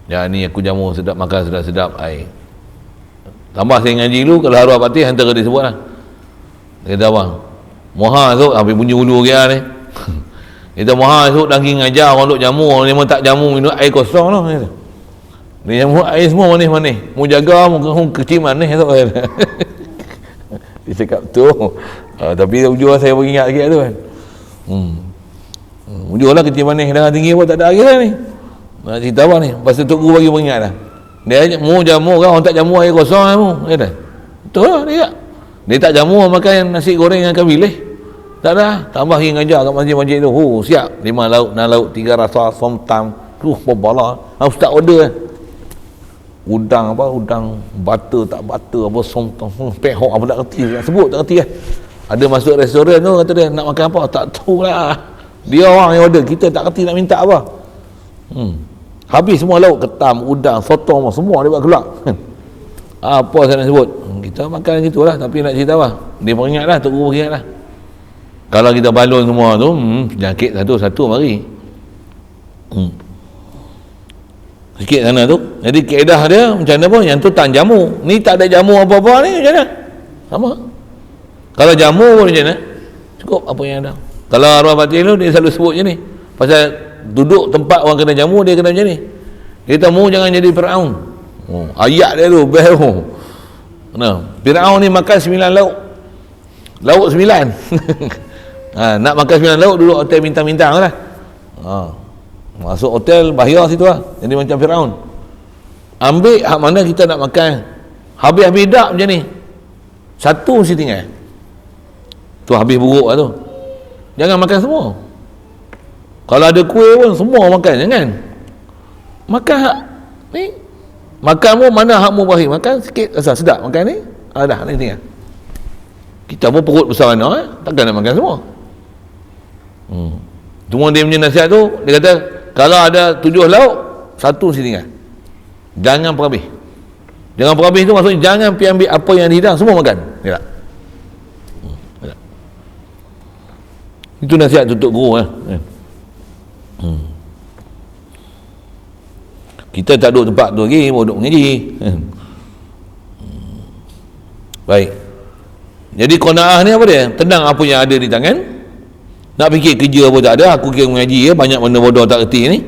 Ya ni aku jamu sedap, makan sedap-sedap ai. Tambah saya ngaji dulu, kalau arwah Pak Teh antara dia sebut lah. Dia kata abang, moha esok habis bunyi ulu dia ni. Dia kata moha esok lagi ngajar orang duk jamu, orang memang tak jamu minum air kosong lah. Dia jamu air semua manis-manis. Mu jaga mu kecil manis esok. Dia cakap tu. Tapi ujung saya beringat sikit tu kan. Ujung lah kecil manis darah tinggi pun tak ada air lah ni. Nak cerita apa ni? Pasal Tok Guru bagi peringat lah. Dia mu jamu kan, orang tak jamu air kosong lah mu. Kata, betul lah dia. Dia tak jamu makan nasi goreng yang akan pilih. Tak ada. Tambah lagi ngajar kat masjid-masjid tu. Siap. 5 lauk, 6 lauk, 3 rasa, somtam. Bala. Ustaz order kan. Udang apa? Udang butter tak butter apa? Somtam. Pehok apa tak kerti. Sebut tak kerti kan. Ada masuk restoran tu, kata dia nak makan apa? Tak tahu lah. Dia orang yang order. Kita tak kerti nak minta apa. Habis semua lauk, ketam, udang, sotong semua dia buat keluar. Apa saya nak sebut? Kita makan gitulah, tapi nak cerita apa? Dia peringat lah, Tok Guru peringat lah. Kalau kita balon semua tu, penyakit satu-satu mari. Sikit sana tu. Jadi kaedah dia macam mana pun, yang tu tak jamu. Ni tak ada jamu apa-apa ni, macam mana? Sama. Kalau jamu pun macam mana? Cukup apa yang ada. Kalau arwah batin tu, dia selalu sebut je ni. Pasal duduk tempat orang kena jamu, dia kena macam ni. Dia kata, mu jangan jadi Fir'aun. Ayat dia tu, best tu. Fir'aun ni makan 9 lauk. Lauk 9. Nak makan 9 lauk, duduk hotel bintang-bintang lah. Masuk hotel, bayar situ lah. Jadi macam Fir'aun. Ambil hak mana kita nak makan. Habis-habis dak macam ni. Satu mesti tinggal. Tu habis buruk lah tu. Jangan makan semua. Kalau ada kuih pun semua makan, jangan. Makan hak ni. Makan pun mana hak mu berakhir. Makan sikit rasa sedap. Makan ni, dah ni tinggal. Kita pun perut besar mana, takkan nak makan semua. Cuma dia punya nasihat tu, dia kata, kalau ada 7 lauk, 1 mesti tinggal. Jangan perhabis. Jangan perhabis tu maksudnya jangan pergi ambil apa yang dihidang, semua makan. Ya. Itu nasihat Tok Guru lah. Kita tak duduk tempat tu lagi, mau duduk mengaji. Baik. Jadi qanaah ni apa dia? Tenang apa yang ada di tangan. Nak fikir kerja apa tak ada, aku kira mengaji ya, banyak benda bodoh tak erti ni.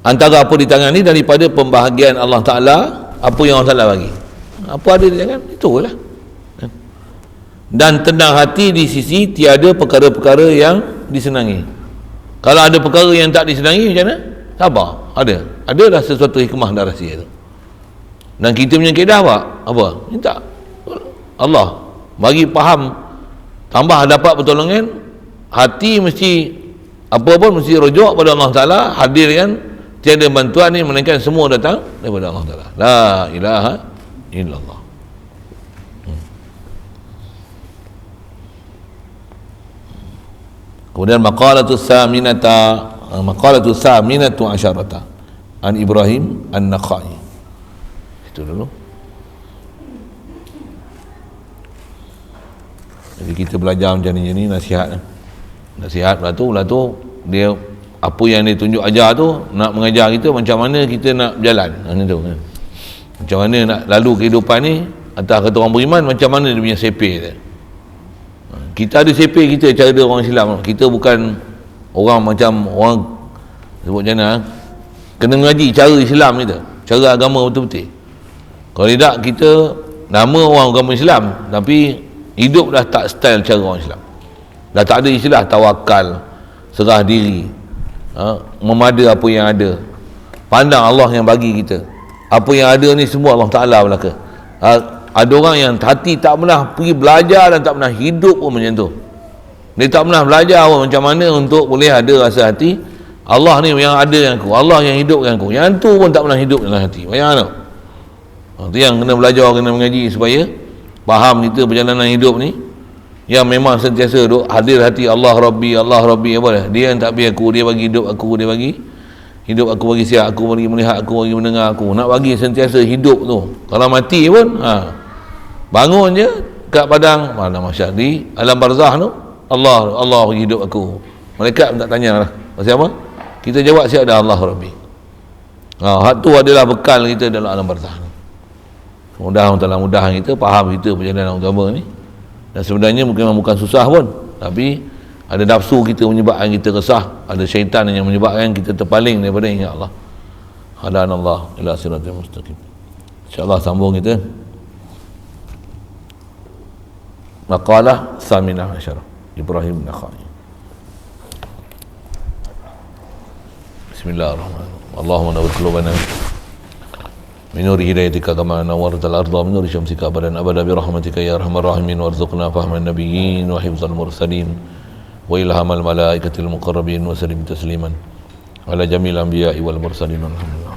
Antara apa di tangan ni daripada pembahagian Allah Ta'ala, apa yang Allah Ta'ala bagi. Apa ada di tangan, itulah. Dan tenang hati di sisi tiada perkara-perkara yang disenangi. Kalau ada perkara yang tak disenangi, macam mana? Sabar. Adalah sesuatu hikmah dan rahsia tu. Dan kita punya kaedah apa? Minta Allah bagi faham, tambah dapat pertolongan. Hati mesti apa pun mesti rujuk pada Allah Ta'ala, hadirkan tiada bantuan ni melainkan semua datang daripada Allah Ta'ala. La ilaha illallah. Kemudian maqalatu saminatu asyarata an Ibrahim an-Nakhai. Itu dulu. Jadi kita belajar macam ni nasihat lah tu dia apa yang dia tunjuk ajar tu nak mengajar kita macam mana kita nak berjalan. Tu kan. Macam mana nak lalu kehidupan ni atas kata orang beriman, macam mana dia punya sepeh dia. Kita ada sepeh kita cara dia orang Islam. Kita bukan orang macam orang sebut macam mana, kena mengaji cara Islam kita, cara agama betul-betul. Kalau tidak kita nama orang agama Islam tapi Hidup dah tak style cara orang Islam. Dah tak ada istilah tawakal, serah diri, memada apa yang ada. Pandang Allah yang bagi kita. Apa yang ada ni semua Allah Ta'ala belaka. Ada orang yang hati tak pernah pergi belajar dan tak pernah hidup pun macam tu. Dia tak pernah belajar pun macam mana untuk boleh ada rasa hati Allah ni yang ada yang aku, Allah yang hidup yang aku. Yang tu pun tak pernah hidup dalam hati. Bayangkan tak? Itu yang kena belajar, kena mengaji supaya faham kita perjalanan hidup ni, yang memang sentiasa duk hadir hati Allah Rabbi, Allah Rabbi, apa dah? Dia yang tak bagi aku, dia bagi hidup aku, dia bagi hidup aku, bagi sihat aku, bagi melihat aku, bagi mendengar aku. Nak bagi sentiasa hidup tu. Kalau mati pun bangun je kat padang mana masyarakat di alam barzah tu, Allah bagi hidup aku. Malaikat pun tak tanya lah pasal apa, kita jawab siap dah Allah Rabbi. Hak tu adalah bekal kita dalam alam barzah. Mudah-mudahan kita faham kita perjalanan agama ni. Dan sebenarnya bukan susah pun, tapi ada nafsu kita menyebabkan kita resah, ada syaitan yang menyebabkan kita terpaling daripada ingat Allah. Hadanallah ila siratal mustaqim. InsyaAllah sambung kita maqalah Saminah Asyarah Ibrahim Nakhai. Bismillahirrahmanirrahim. Allahumma nawwir qulubana min nuri hidayatika kama nawwartal arda min nuri syamsika abadan abada bi rahmatika ya arhamar rahimin, warzuqna fahman nabiyyin wa hifzal mursalin wa ilhamal malaikatil muqarrabin wa sallim tasliman ala jamil anbiya'i wal mursalin. Alhamdulillah.